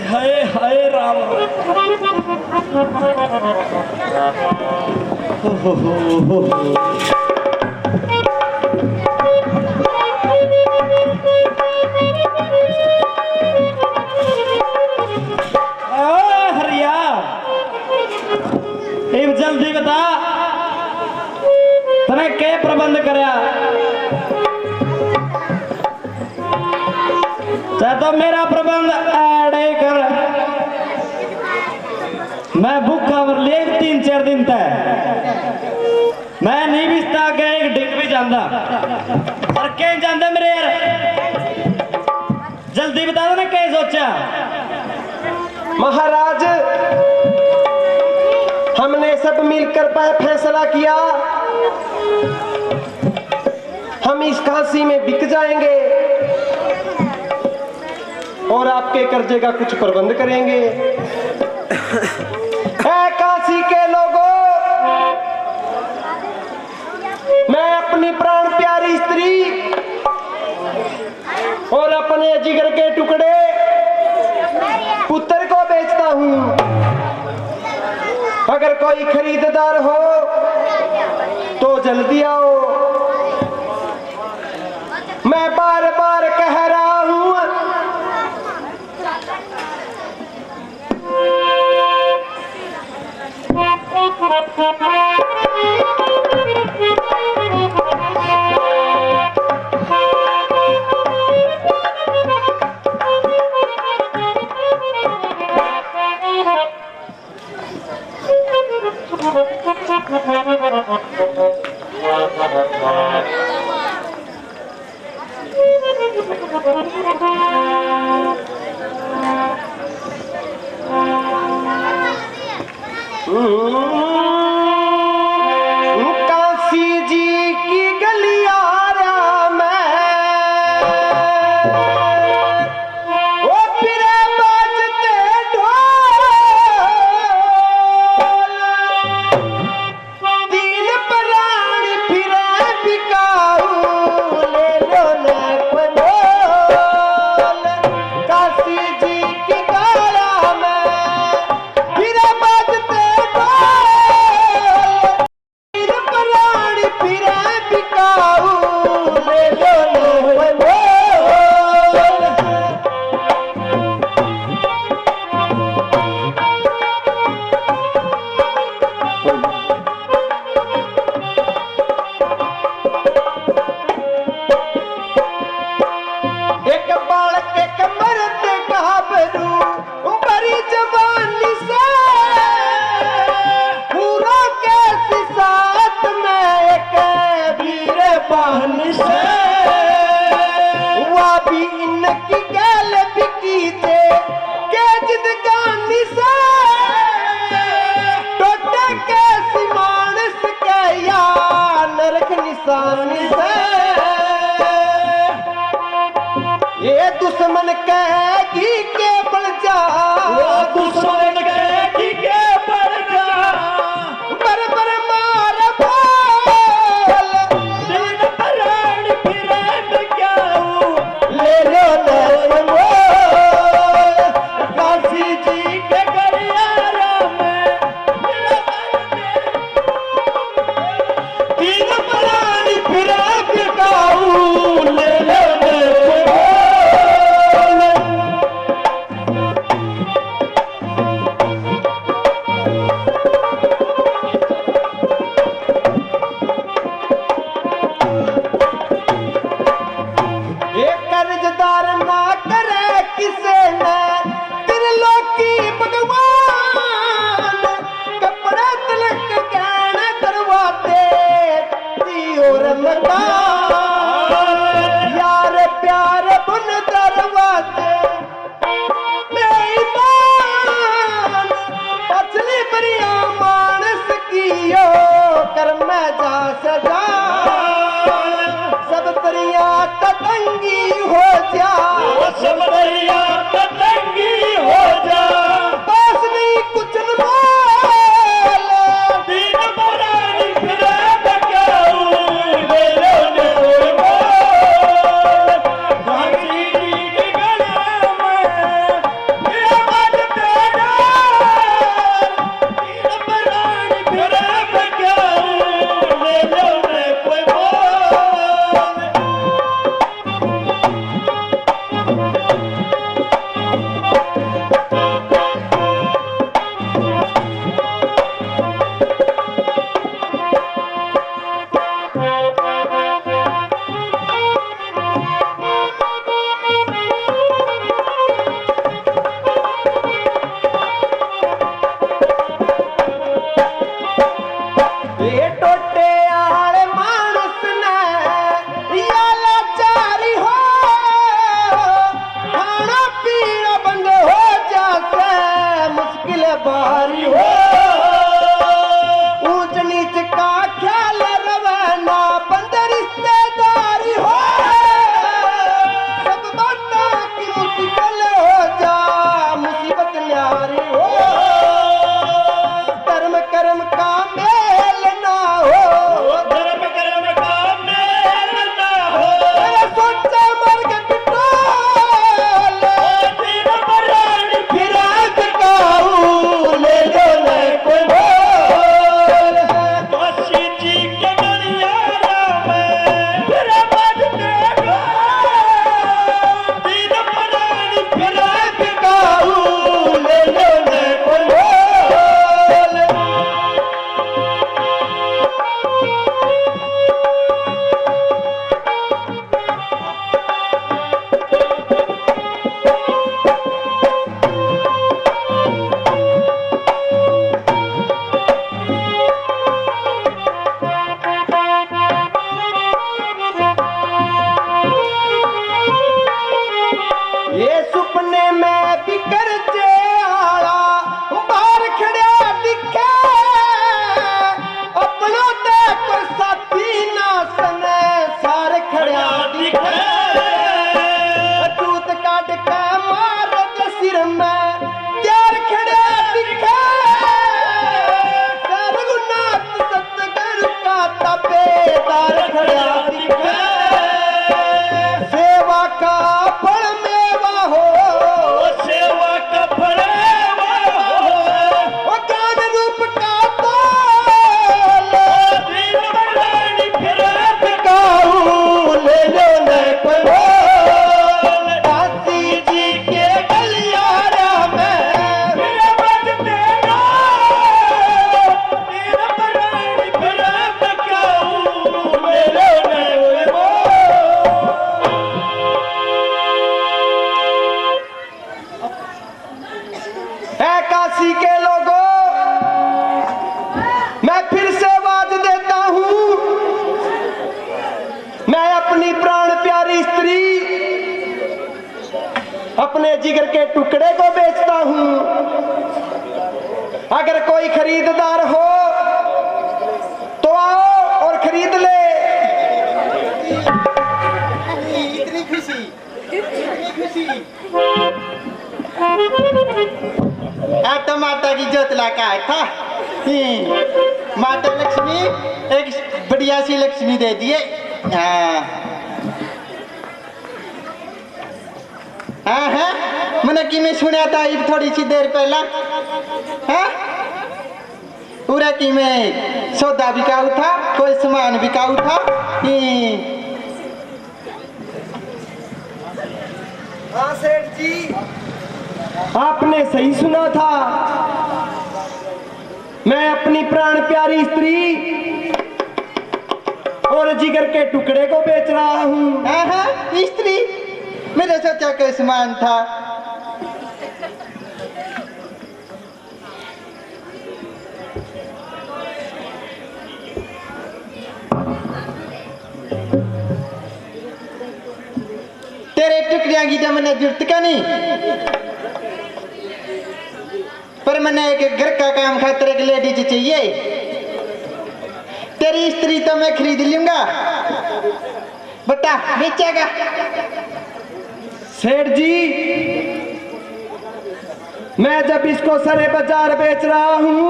हाय हाय राम। हरिया, एक जल्दी बता, तने के प्रबंध करया? चाहे तो मेरा प्रबंध ऐड कर, मैं भूखा मर लिया 3-4 दिन तक। मैं नहीं बिस्ता के एक डिग भी जांदा और कहीं जांदा मेरे यार। जल्दी बता दो ना क्या सोचा? महाराज, हमने सब मिलकर फैसला किया, हम इस काशी में बिक जाएंगे और आपके कर्जे का कुछ प्रबंध करेंगे। काशी के लोगों, मैं अपनी प्राण प्यारी स्त्री और अपने जिगर के टुकड़े पुत्र को बेचता हूं। अगर कोई खरीदार हो तो जल्दी आओ। मैं बार बार कह रहा हूं, काशी जी की गलियारा में वो फिरे बाजते ढोल, तीन प्राणी फिरे बिकाऊ, ले लो ना कोई मोल। काशी जी की गलियारा में फिरे बाजते ढोल, तीन प्राणी फिरे बिकाऊ, ले लो ना कोई मोल। एक बालक एक मर्द गाभरू उमरी जवानी से, पूरा के साथ में एक वीर बहन से, हुआ भी इनकी गैल बिकी थे के जिंदगानी से, टोटे के सिमानस के या नरक निशानी से। ये दुश्मन कहेगी के बढ़ जा, दुश्मन कहेगी के बढ़ जा, बर बर मार बोल, तीन प्राणी फिरे बिकाऊ, ले लो ना कोई मोल। काशी जी के गलियारा में तीन प्राणी फिरे बिकाऊ, ले लो ना कोई मोल। एक कर्जदार ना करे किसे न त्रिलोकी भगवान, कपड़ा तिलक गहने करवाते और मकान, यार प्यार बुन दरवाजे बेईमान, पछली बरिया मानस कियो कर में जा सजा, सब दरिया ततंगी हो जा, सब दरिया ततंगी हो जा, बस नहीं कुछ न बोल, तीन प्राणी फिरे बिकाऊ, ले लो ना कोई मोल। काशी जी की गलियारा में फिरे बाजते ढोल, तीन प्राणी फिरे बिकाऊ, ले लो ना कोई मोल। अपनी प्राण प्यारी स्त्री अपने जिगर के टुकड़े को बेचता हूं। अगर कोई खरीददार हो तो आओ और खरीद ले। इतनी खुशी, इतनी खुशी। तो माता की जोत लाका आया था। माता लक्ष्मी एक बढ़िया सी लक्ष्मी दे दिए। हाँ मैंने कि मैं सुना था थोड़ी सी देर पहला। हाँ पूरा कि मैं सौदा बिकाऊ था, कोई सामान बिकाऊ था। हाँ सेठ जी, आपने सही सुना था। मैं अपनी प्राण प्यारी स्त्री और जिगर के टुकड़े को बेच रहा हूँ। हाँ स्त्री, मेरे सोचा के सामान था। तेरे टुकड़िया की तो मैंने जरूरत का नहीं, पर मैंने एक घर का काम खातिर एक लेडीज चाहिए। तेरी स्त्री तो मैं खरीद लूंगा, बता बेचेगा? सेठ जी, मैं जब इसको सरे बाजार बेच रहा हूँ,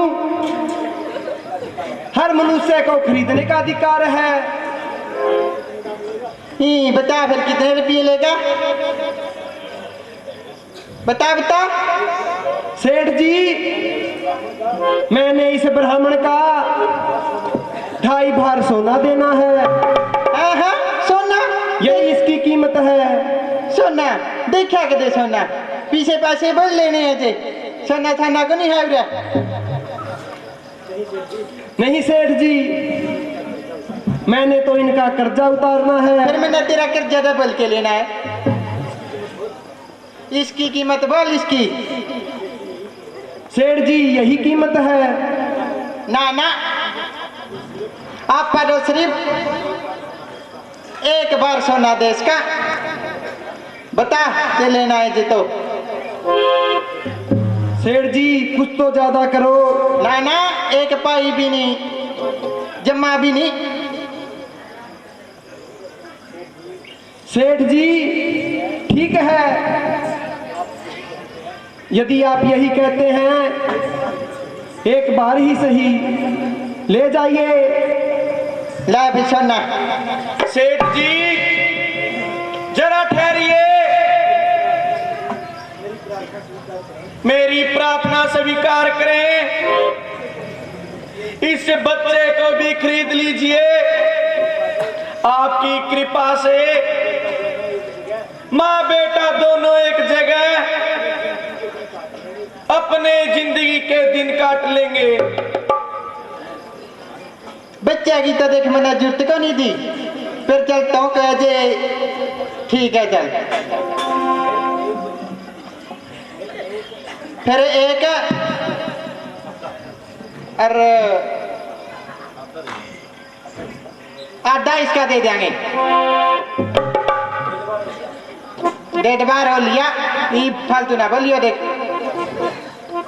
हर मनुष्य को खरीदने का अधिकार है। बता फिर कितने रुपये लेगा? बता बता। सेठ जी, मैंने इस ब्राह्मण का 2.5 भार सोना देना है। हाँ सोना, यही इसकी कीमत है। सोना देखा के दे, सोना पीछे पासे बोल लेने हैं जे, सोना थाना को नहीं है उरा। नहीं सेठ जी, मैंने तो इनका कर्जा उतारना है। फिर मैंने तेरा कर्जा डबल के लेना है। इसकी कीमत बोल इसकी। सेठ जी, यही कीमत है। ना आप पर सिर्फ एक बार सोना दे इसका। बता ते लेना है जी तो। सेठ जी, कुछ तो ज्यादा करो। ना एक पाई भी नहीं, जमा भी नहीं। सेठ जी, ठीक है, यदि आप यही कहते हैं, एक बार ही सही, ले जाइए। ला भी सोना। सेठ जी जरा ठहरिए, मेरी प्रार्थना स्वीकार करें। इस बच्चे को भी खरीद लीजिए। आपकी कृपा से माँ बेटा दोनों एक जगह अपने जिंदगी के दिन काट लेंगे। बच्चे की तो देख मैंने जरूरत को नहीं दी, फिर चलता हूँ कह जे ठीक है चल। फिर एक और आधा इसका दे देंगे। 1.5 बार हो लिया, ये फालतू ना बोलियो। देख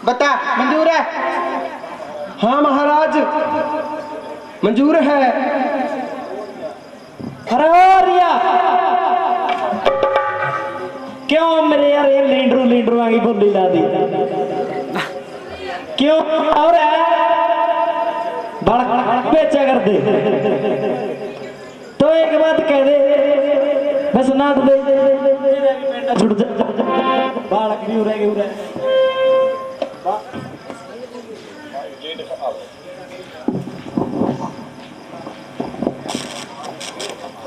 बता, मंजूर है? हाँ महाराज, मंजूर है। अरे रिया, क्यों मेरे यार ये लींडरू आगे बोली ला दी? क्यों? और बेचा कर दे तो एक बात कह दे, बस ना दे छुट जा। बालक भी उड़ेगे उड़े।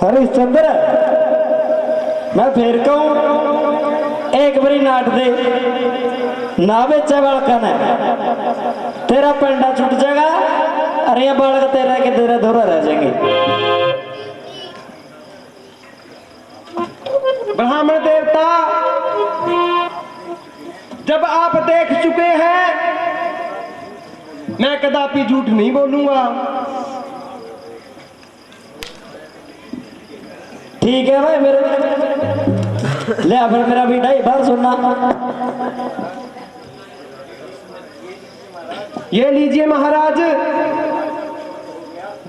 हरिश्चंद्र, मैं फिर कहूं, एक बारी नाट दे ना बेचा बालका ने, तेरा पेंडा छूट जाएगा। अरे ये बालक तेरा के तेरा धोरा रह जाएंगे। ब्राह्मण देवता, जब आप देख चुके हैं, मैं कदापि झूठ नहीं बोलूंगा। ठीक है भाई मेरे ले फिर मेरा भी ढाई बार सुनना। ये लीजिए महाराज,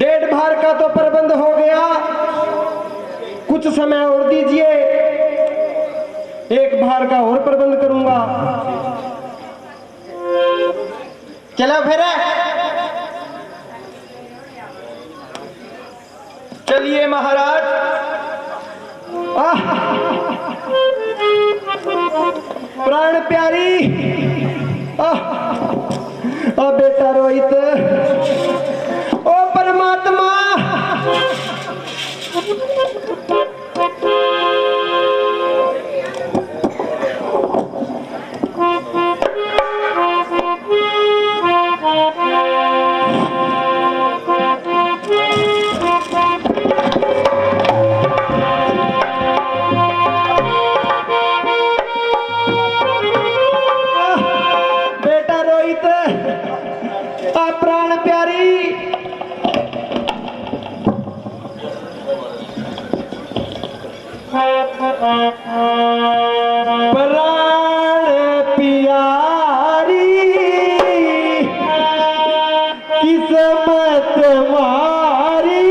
1.5 भार का तो प्रबंध हो गया, कुछ समय और दीजिए, 1 भार का और प्रबंध करूंगा। चलो फिर चलिए महाराज। प्राण प्यारी, ओ बेटा रोहित, ओ परमात्मा, बेटा रोहित, प्राण प्यारी, प्राण प्यारी, किस्मत मारी,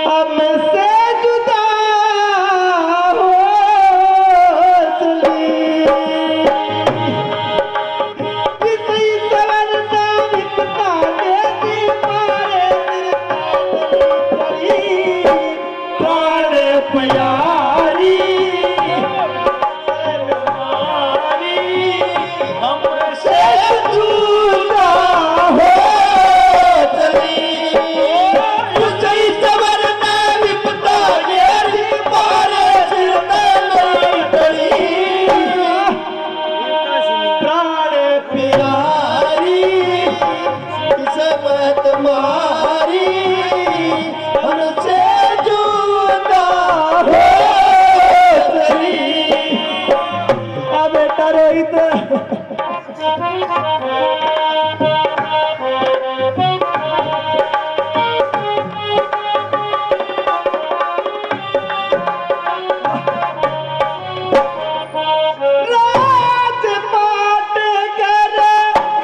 हमसे जुदा हो चली, किसी सवरना विपदा देती मारे प्राण प्यारी, हमसे जुदा हो चली, किसी सवरना विपदा देती मारे प्राण प्यारी, किस्मत मारी, हमसे जुदा हो चली। बेटा रोहित, राजपाट कर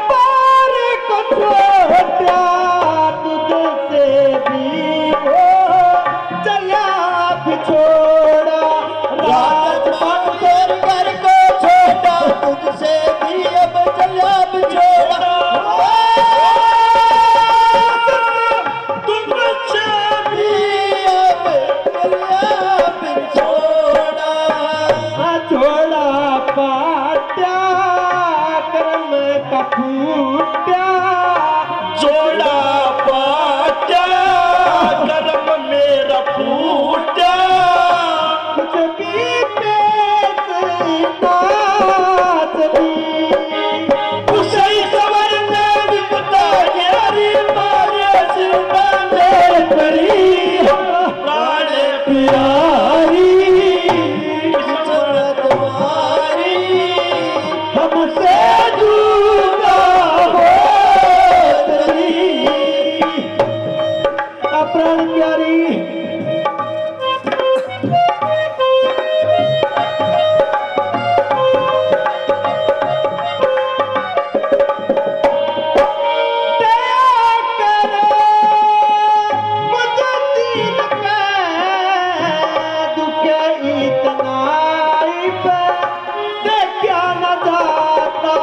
पार को छोटा, तुझसे भी वो चला बिछोड़ा, राजपाट कर को छोटा, तुझसे भी अब चला बिछोड़ा, तुझसे भी अब चला बिछोड़ा, छोड़ा पाट्या कर्म का फूट्या, जोड़ा पाट्या कर्म मेरा फूट्या, कुछ भी पेश नाचनी, उसे सवरने विपदा यारी मारे सिरता मेरे परी, प्राण प्यारी, किस्मत मारी, हमसे जुदा हो चली। प्राण प्यारी, दया करो मुझे दीन पे, दुख इतना पे देखा न जाता,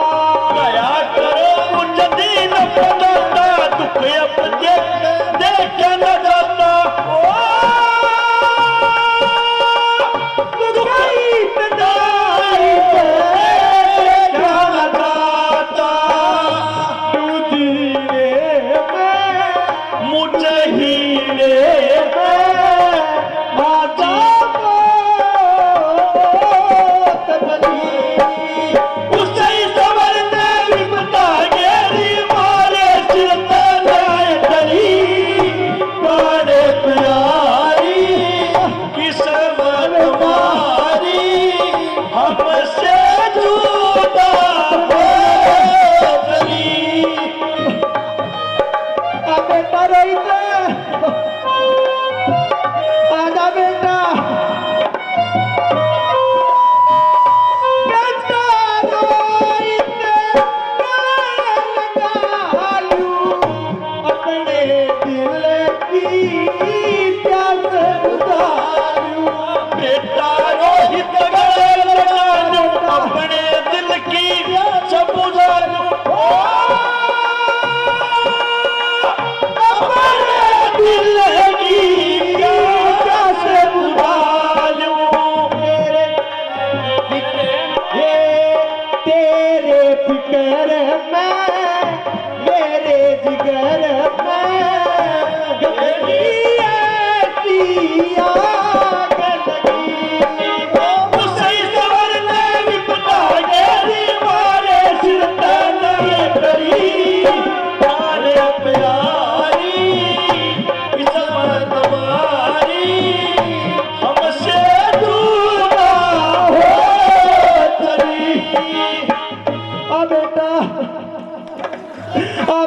दया करो मुझे दीन पे, दुख अपने देखा न जाता, दुख इतना पे देखा न जाता, तुझे में मुझे ही में आजा मौत बनी, उसे सवरने विपदा गेरी मारे सिरता लाए डरी, प्राण प्यारी, किस्मत मारी, हमसे जुदा हो चली। बेटा रोहित आजा बेटा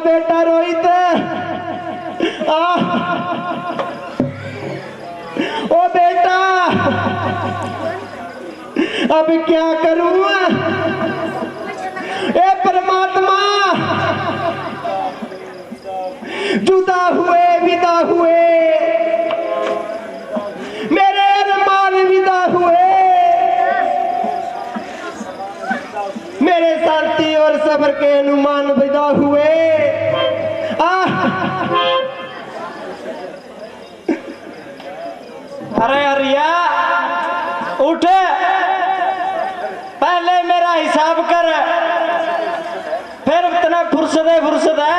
बेटा रोहित ओ बेटा अब क्या करूं ए परमात्मा जुदा हुए विदा हुए मेरे अरमान विदा हुए मेरे शांति और सब्र के अनुमान विदा हुए अरे अरिया उठ पहले मेरा हिसाब कर फिर इतना फुर्सत है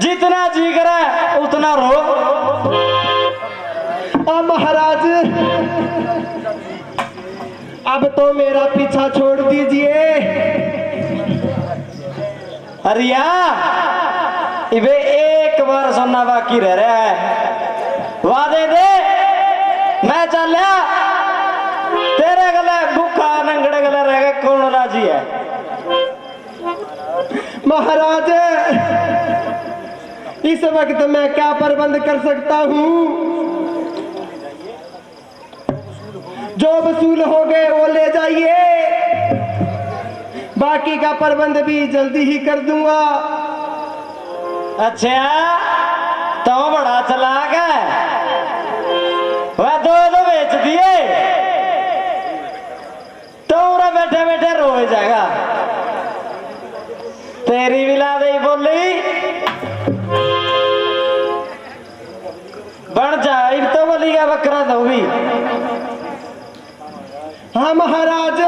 जितना जी करे उतना रो। महाराज अब तो मेरा पीछा छोड़ दीजिए। अरिया इवे एक बार सुनना बाकी रह रहा है, वादे दे मैं चलिया तेरे गले भूखा नंगड़े गले रह गए कौन राजी है। महाराज इस वक्त मैं क्या प्रबंध कर सकता हूँ, जो वसूल हो गए वो ले जाइए, बाकी का प्रबंध भी जल्दी ही कर दूंगा। अच्छा तो बड़ा चालाक है, वह दो बेच दिए तो बैठे बैठे रोए जाएगा। तेरी विला दे बोली बन जाए तो बोली का बकरा दो भी। हाँ महाराज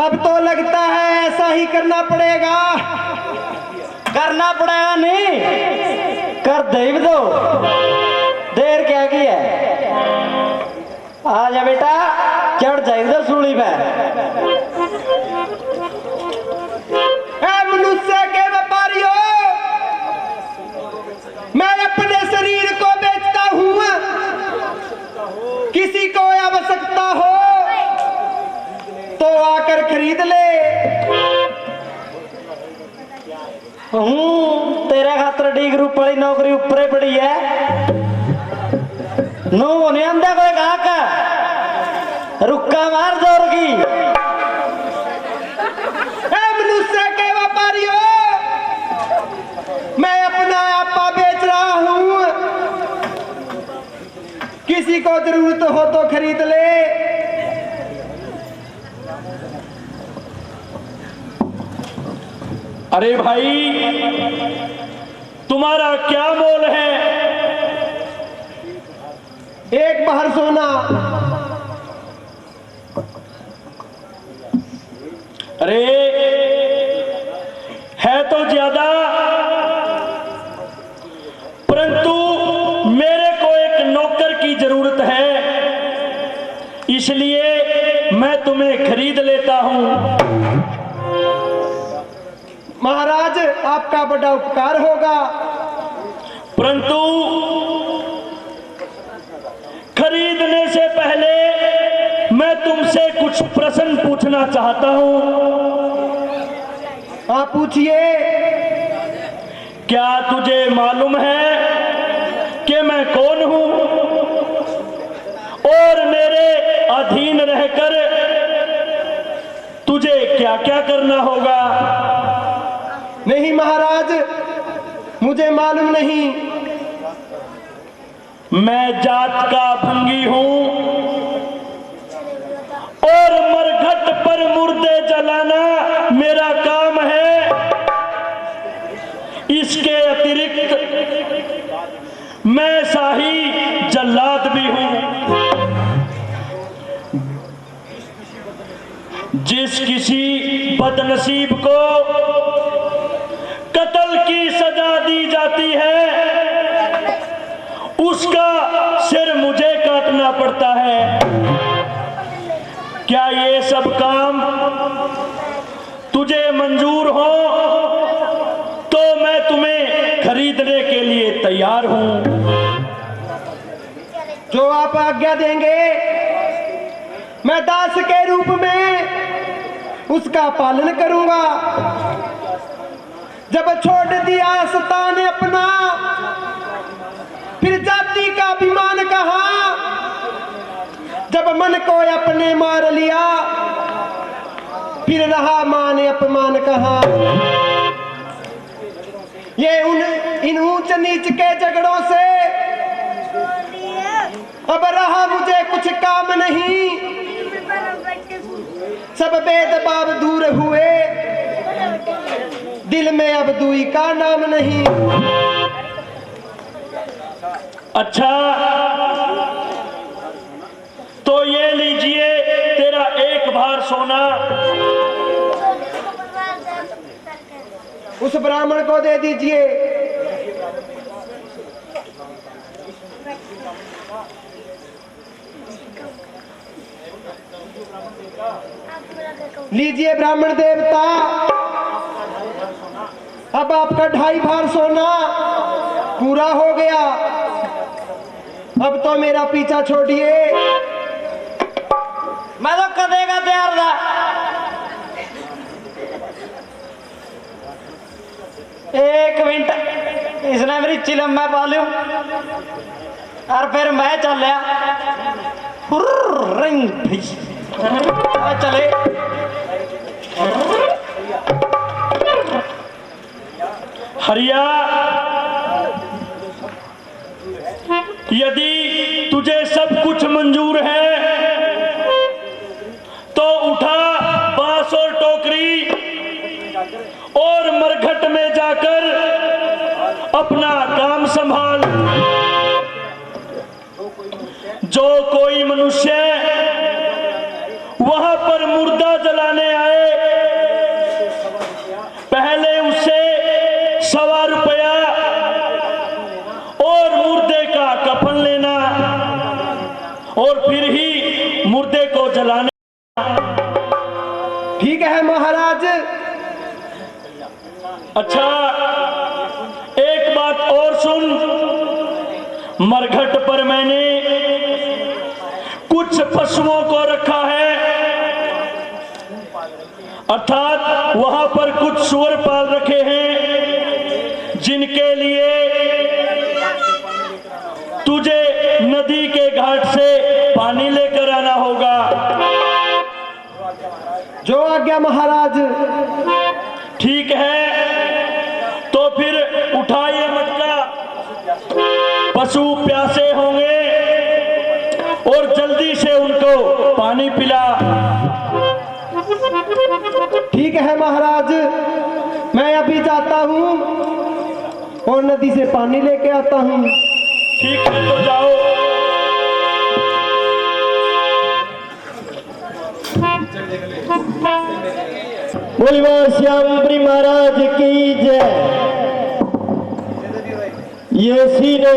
अब तो लगता है ऐसा ही करना पड़ेगा। करना पड़ेगा नहीं कर दे दो, देर क्या की है। आ जा बेटा चढ़ जाए दो सूली पे। मनुष्य के व्यापारियों मैं अपने शरीर को बेचता हूँ, किसी को आवश्यकता हो तो आकर खरीद ले। तेरे खातर डिग्री पड़ी नौकरी ऊपर पड़ी है, नो नहीं आंदा कोई गाहक रुक्का मार जोर की। मनुष्य के व्यापारियों मैं अपना आपा बेच रहा हूँ, किसी को जरूरत हो तो खरीद ले। अरे भाई तुम्हारा क्या मोल है? एक बाहर सोना। अरे है तो ज्यादा, परंतु मेरे को एक नौकर की जरूरत है, इसलिए मैं तुम्हें खरीद लेता हूं। महाराज आपका बड़ा उपकार होगा, परंतु खरीदने से पहले मैं तुमसे कुछ प्रश्न पूछना चाहता हूं। आप पूछिए। क्या तुझे मालूम है कि मैं कौन हूं और मेरे अधीन रहकर तुझे क्या क्या करना होगा? नहीं महाराज, मुझे मालूम नहीं। मैं जात का भंगी हूं और मरघट पर मुर्दे जलाना मेरा काम है। इसके अतिरिक्त मैं शाही जल्लाद भी हूं। जिस किसी बदनसीब को कत्ल की सजा दी जाती है उसका सिर मुझे काटना पड़ता है। क्या ये सब काम तुझे मंजूर हो तो मैं तुम्हें खरीदने के लिए तैयार हूं। जो आप आज्ञा देंगे मैं दास के रूप में उसका पालन करूंगा। जब छोड़ दिया सता ने अपना, फिर जाति का अभिमान कहा। जब मन को अपने मार लिया, फिर रहा मान अपमान कहा। ये इन ऊंच नीच के झगड़ों से अब रहा मुझे कुछ काम नहीं। सब भेदभाव दूर हुए, दिल में अब दूई का नाम नहीं। अच्छा, तो ये लीजिए तेरा एक भार सोना। उस ब्राह्मण को दे दीजिए। लीजिए ब्राह्मण देवता, अब आपका 2.5 भार सोना पूरा हो गया। अब तो मेरा पीछा छोड़िए। मैं तो कदेगा तैयार था। एक मिनट, इसने मेरी चिलम में पालू और फिर मैं चल चले। हरिया, यदि तुझे सब कुछ मंजूर है तो उठा बांस और टोकरी और मरघट में जाकर अपना काम संभाल। जो कोई मनुष्य वहां पर मुर्दा जलाने आए, पहले उससे 1.25 रुपया और मुर्दे का कफन लेना और फिर ही मुर्दे को जलाने। ठीक है महाराज। अच्छा, एक बात और सुन। मरघट पर मैंने कुछ पशुओं को रखा है, अर्थात वहां पर कुछ सूअर पाल रखे हैं जिनके लिए तुझे नदी के घाट से पानी लेकर आना होगा। जो आज्ञा महाराज। ठीक है, तो फिर उठाइए मटका। पशु प्यासे होंगे और जल्दी से उनको पानी पिला। ठीक है महाराज, मैं अभी जाता हूँ और नदी से पानी लेके आता हूँ। ठीक है, तो जाओ। बोलिए श्यामपुरी महाराज की जय। ये सी ने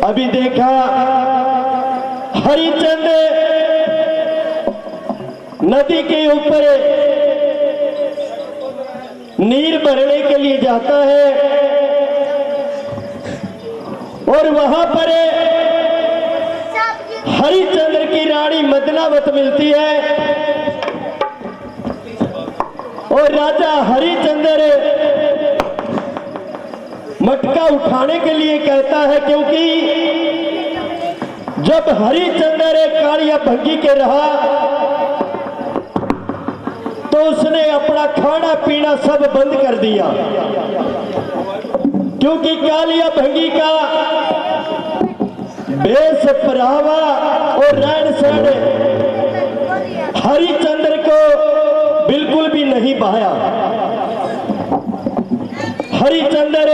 अभी देखा हरिचंद नदी के ऊपर नीर भरने के लिए जाता है और वहां पर हरिचंद्र की रानी मदनावत मिलती है और राजा हरिचंद्र मटका उठाने के लिए कहता है, क्योंकि जब हरिचंद्र एक कालिया भंगी के रहा तो उसने अपना खाना पीना सब बंद कर दिया, क्योंकि कालिया भंगी का वेश पहरावा और रहन सहन हरिचंद्र को बिल्कुल भी नहीं भाया। हरिचंद्र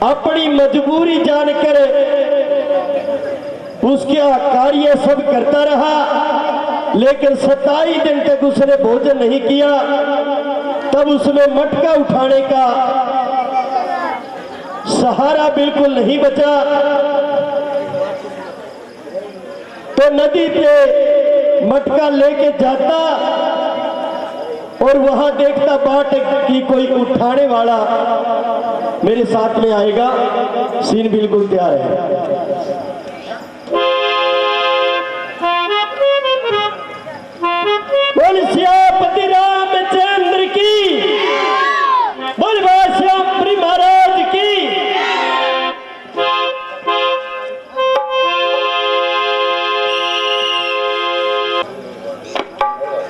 अपनी मजबूरी जानकर उसका कार्य सब करता रहा, लेकिन 27 दिन तक उसने भोजन नहीं किया। तब उसमें मटका उठाने का सहारा बिल्कुल नहीं बचा, तो नदी पे मटका लेके जाता और वहां देखता बाट कि कोई उठाने वाला मेरे साथ में आएगा। सीन बिल्कुल तैयार है। बोल श्यामपति रामचंद्र की, बोल श्यामपुरी महाराज की।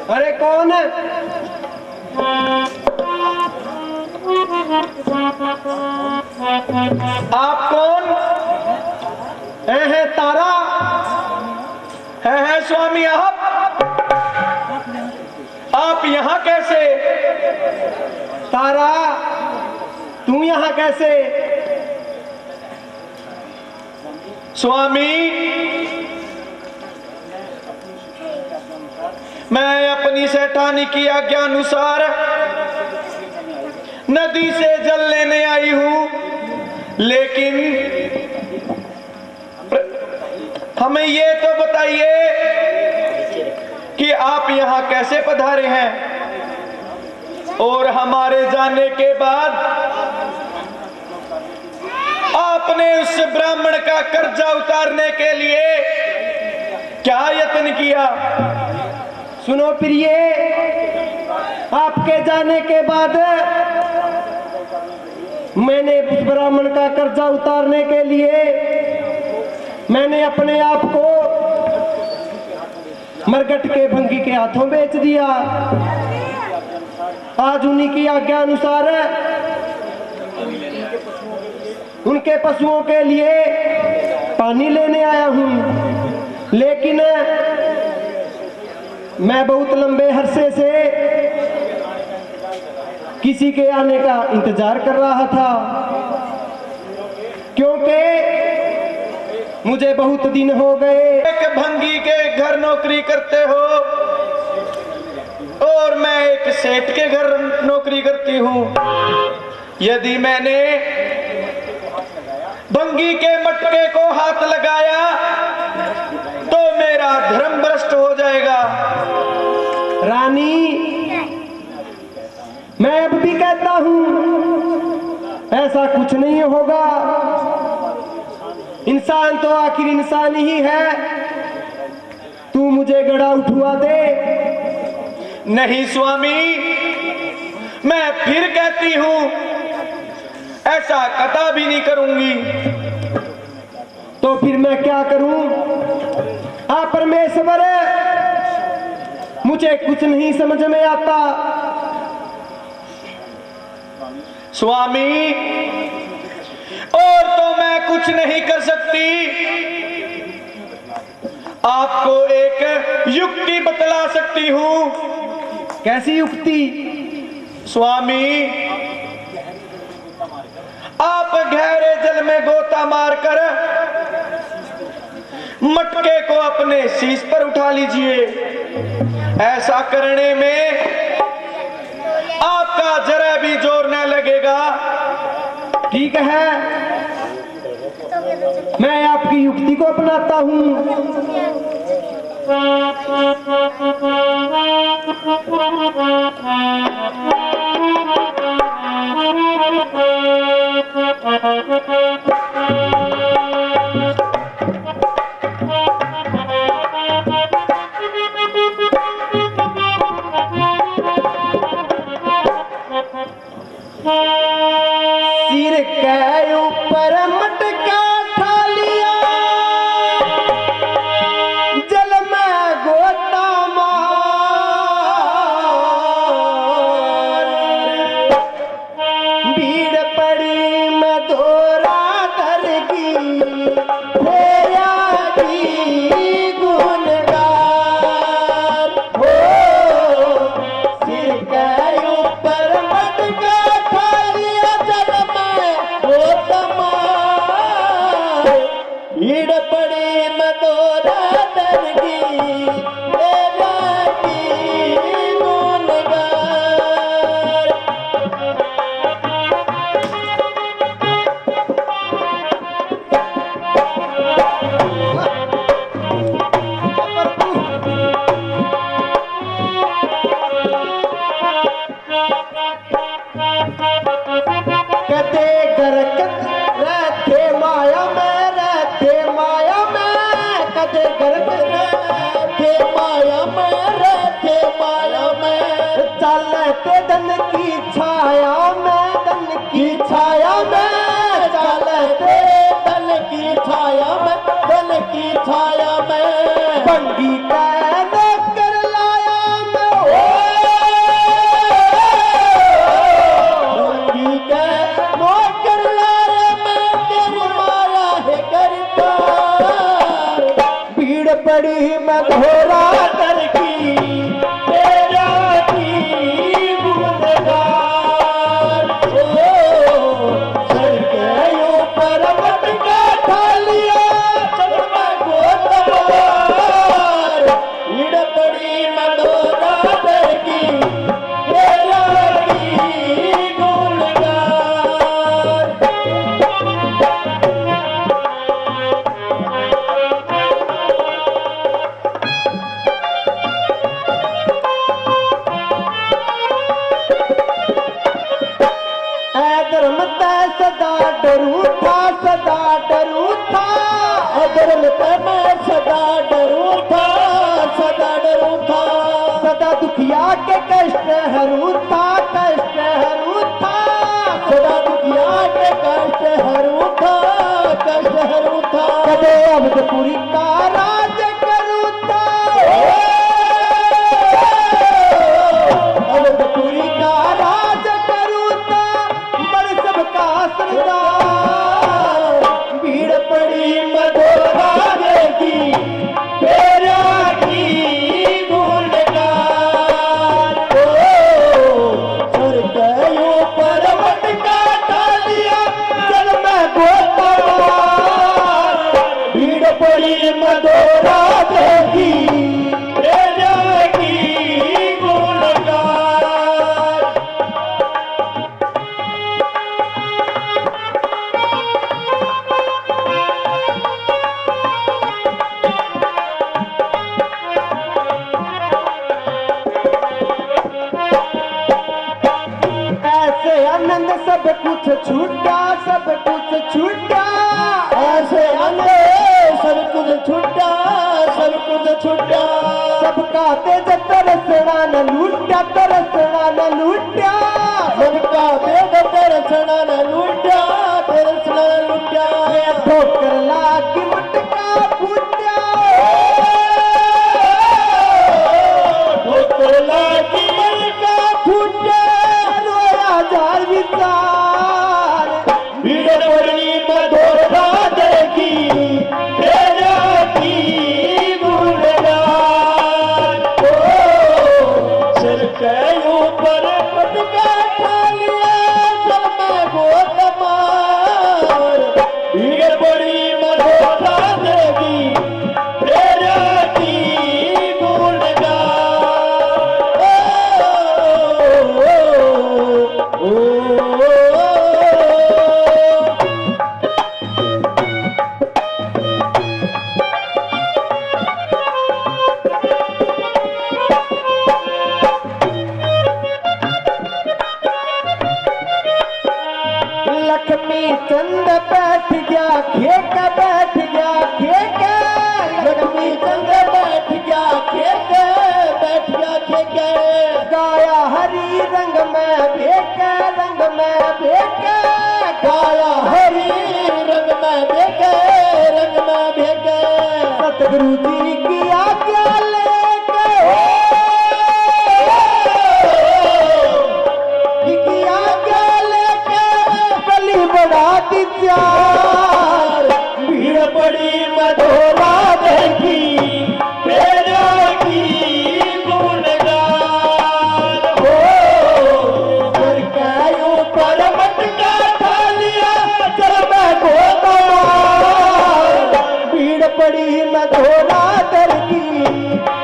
अरे कौन है? आप कौन है तारा? है स्वामी? आप यहाँ कैसे? तारा, तू यहाँ कैसे? स्वामी, मैं अपनी सेठानी की आज्ञा अनुसार नदी से जल लेने आई हूं, लेकिन हमें ये तो बताइए कि आप यहाँ कैसे पधारे हैं, और हमारे जाने के बाद आपने उस ब्राह्मण का कर्जा उतारने के लिए क्या यत्न किया? सुनो प्रिय, आपके जाने के बाद मैंने उस ब्राह्मण का कर्जा उतारने के लिए मैंने अपने आप को मरगट के भंगी के हाथों बेच दिया। आज उन्हीं की आज्ञा अनुसार उनके पशुओं के लिए पानी लेने आया हूं, लेकिन मैं बहुत लंबे अरसे से किसी के आने का इंतजार कर रहा था, क्योंकि मुझे बहुत दिन हो गए। एक भंगी के घर नौकरी करते हो और मैं एक सेठ के घर नौकरी करती हूँ। यदि मैंने भंगी के मटके को हाथ लगाया तो मेरा धर्म भ्रष्ट हो जाएगा। रानी, मैं अब भी कहता हूं ऐसा कुछ नहीं होगा। इंसान तो आखिर इंसान ही है। तू मुझे गड़ा उठवा दे। नहीं स्वामी, मैं फिर कहती हूं ऐसा कतई भी नहीं करूंगी। तो फिर मैं क्या करूं? आप परमेश्वर, मुझे कुछ नहीं समझ में आता। स्वामी, और तो मैं कुछ नहीं कर सकती। आपको एक युक्ति बतला सकती हूं। कैसी युक्ति? स्वामी, आप गहरे जल में गोता मारकर मटके को अपने शीश पर उठा लीजिए। ऐसा करने में आपका जरा भी जोर न लगेगा। ठीक है, मैं आपकी युक्ति को अपनाता हूं। कदे गरकत रहते माया में, रहते माया में, कदे गरकत रहते माया में, रहते माया में, चलते धन की छाया में, धन की छाया में, चलते धन की छाया में, धन की छाया में, बंगी का कर लाया मैं, बंगी का नौकर लाया मैं, तेरी माया है करता, भीड़ पड़ी मैं घोड़ा कर की, तेरा की गुनगान, सर के ऊपर मटका ढालिया, चल मैं गोतवार, भीड़ पड़ी मैं घोड़ा कर की, तेरा की गुनगान। धर्म तय सदा डरू था, सदा डरू था, धर्म तय मैं सदा डरू था, सदा डरू था, सदा दुखिया के कष्ट हरू था, कष्ट हरू था, सदा दुखिया के कष्ट हरू था, कष्ट हरू था, कदे अवधपुरी का राज करू था, अवधपुरी का राज करू था, बड़ सबका सरदार, भीड़ पड़ी मधोरा देगी, तेरा की गुणगान, सर के ऊपर मटका डालिया, चल मैं गोतवार, भीड़ पड़ी मधोरा देगी, तेरा की गुणगान। ऐसे आनंद सब कुछ छूटा, सब कुछ छूटा, ऐसे आनंद सब कुछ छूटा, सब कुछ छूटा, सबका तेज तरसना न लूटा, तरसना न लूटा, सबका तेज तरसना न लूटा, तरसना न लूटा, ठोकर लागी मटका फूटा, ठोकर लागी मटका फूटा, रोया जाल विचार, भीड़ पड़ी मधोरा देगी, तेरा की गुणगान, सिर के ऊपर मटका ढालिया, चल मैं गोतवार, भीड़ पड़ी मधोरा देगी, तेरा की गुणगान। लक्ष्मी चंद बैठ गया खेका, बैठ गया खेका, लक्ष्मी चंद बैठ गया खेका, बैठ गया खेका, गाया हरी रंग में भेका, रंग में भेका, गाया हरी रंग में भेका, रंग में भेका, सतगुरु जी की आज्ञा लेके, की आज्ञा लेके बलि बड़ा चार, भीड़ पड़ी मधोरा देगी, तेरा की गुणगान, सर के ऊपर मटका ढालिया, चल मैं गोतवार, भीड़ पड़ी मधोरा देगी,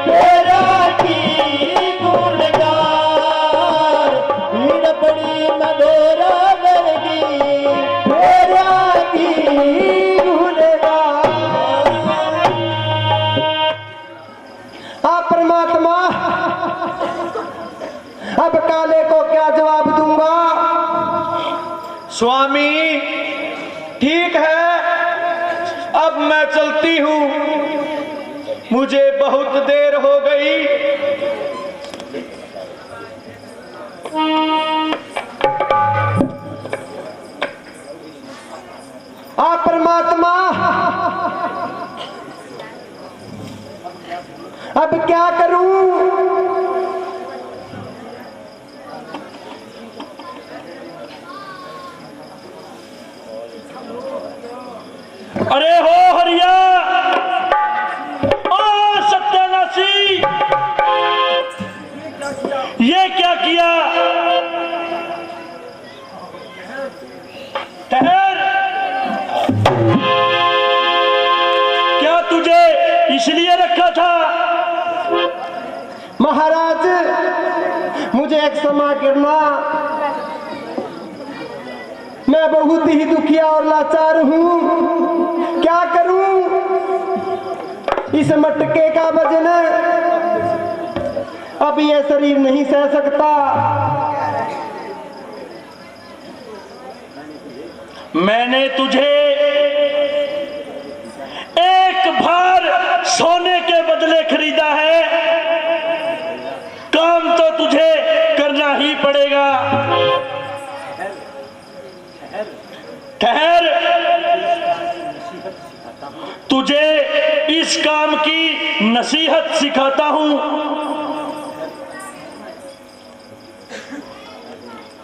तेरा की गुणगान, भीड़ पड़ी मधोरा देगी, तेरा की स्वामी ठीक है, अब मैं चलती हूँ, मुझे बहुत देर हो गई। परमात्मा, अब क्या करूं? अरे हो हरिया, ओ सत्यानाशी, ये क्या किया? ठहर, क्या तुझे इसलिए रखा था? महाराज, मुझे एक क्षमा करना, मैं बहुत ही दुखिया और लाचार हूँ। क्या करूं? इस मटके का वजन अब यह शरीर नहीं सह सकता। मैंने तुझे एक भार सोने के बदले खरीदा है, काम तो तुझे करना ही पड़ेगा। ठहर, तुझे इस काम की नसीहत सिखाता हूं।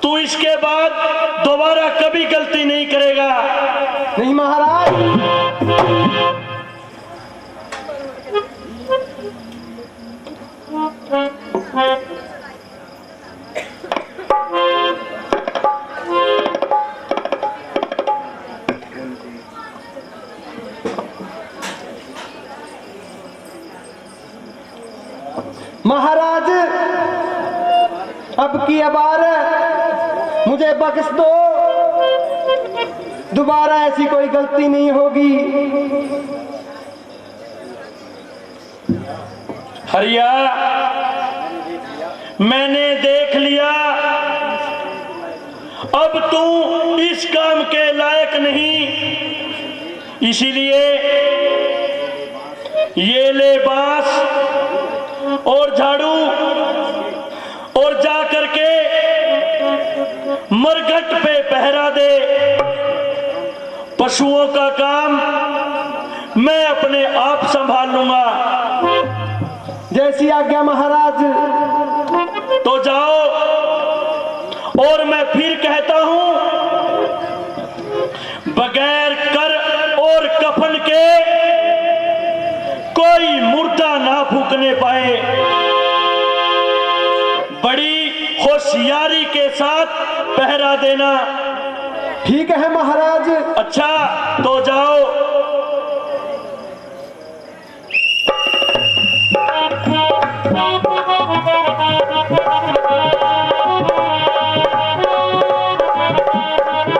तू इसके बाद दोबारा कभी गलती नहीं करेगा। नहीं महाराज। महाराज, अब की बार मुझे बख्श दो, दोबारा ऐसी कोई गलती नहीं होगी। हरिया, मैंने देख लिया, अब तू इस काम के लायक नहीं, इसीलिए ये ले बांस और झाड़ू और जा करके मरघट पे पहरा दे। पशुओं का काम मैं अपने आप संभाल लूंगा। जैसी आज्ञा महाराज। तो जाओ, और मैं फिर कहता हूं, बगैर कर और कफन के कोई मुर्दा ना फूकने पाए। बड़ी होशियारी के साथ पहरा देना। ठीक है महाराज। अच्छा, तो जाओ।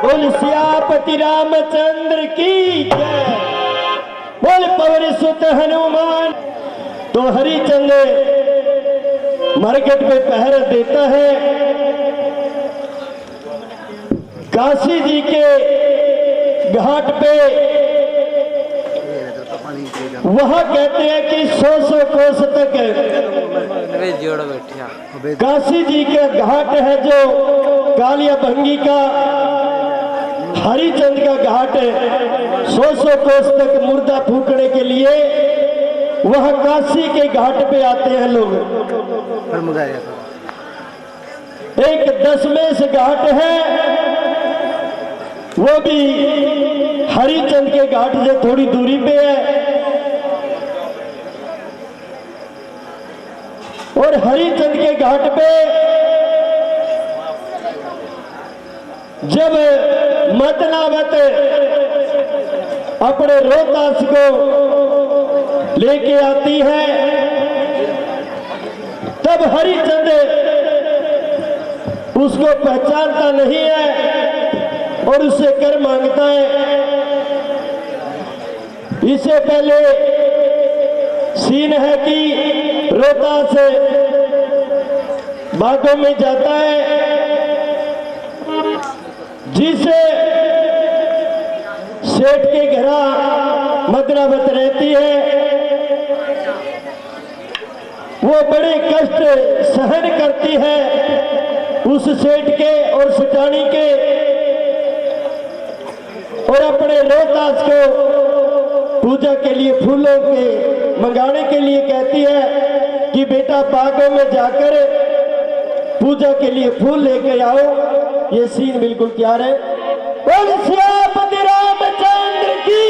बोल सियापति रामचंद्र की जय। बोल पवन सुत हनुमान। तो हरिचंद मरघट पे पहरा देता है। काशी जी के घाट पे वहां कहते हैं कि 100 कोस तक काशी जी के घाट है, जो कालिया भंगी का हरिचंद का घाट है। 100 कोस तक मुर्दा फूकने के लिए वह काशी के घाट पे आते हैं लोग। एक दशमेश घाट है, वो भी हरिचंद के घाट से थोड़ी दूरी पे है। और हरिचंद के घाट पे जब मतनावत अपने रोहतास को लेके आती है, तब हरिचंद उसको पहचानता नहीं है और उससे कर मांगता है। इससे पहले सीन है कि रोहतास बागों में जाता है, जिसे सेठ के घर मदनावत रहती है। वो बड़े कष्ट सहन करती है उस सेठ के और सेठानी के, और अपने रोहतास को पूजा के लिए फूलों के मंगाने के लिए कहती है कि बेटा बागों में जाकर पूजा के लिए फूल लेकर आओ। ये सीन बिल्कुल तैयार है। बोल सियापति रामचंद्र की।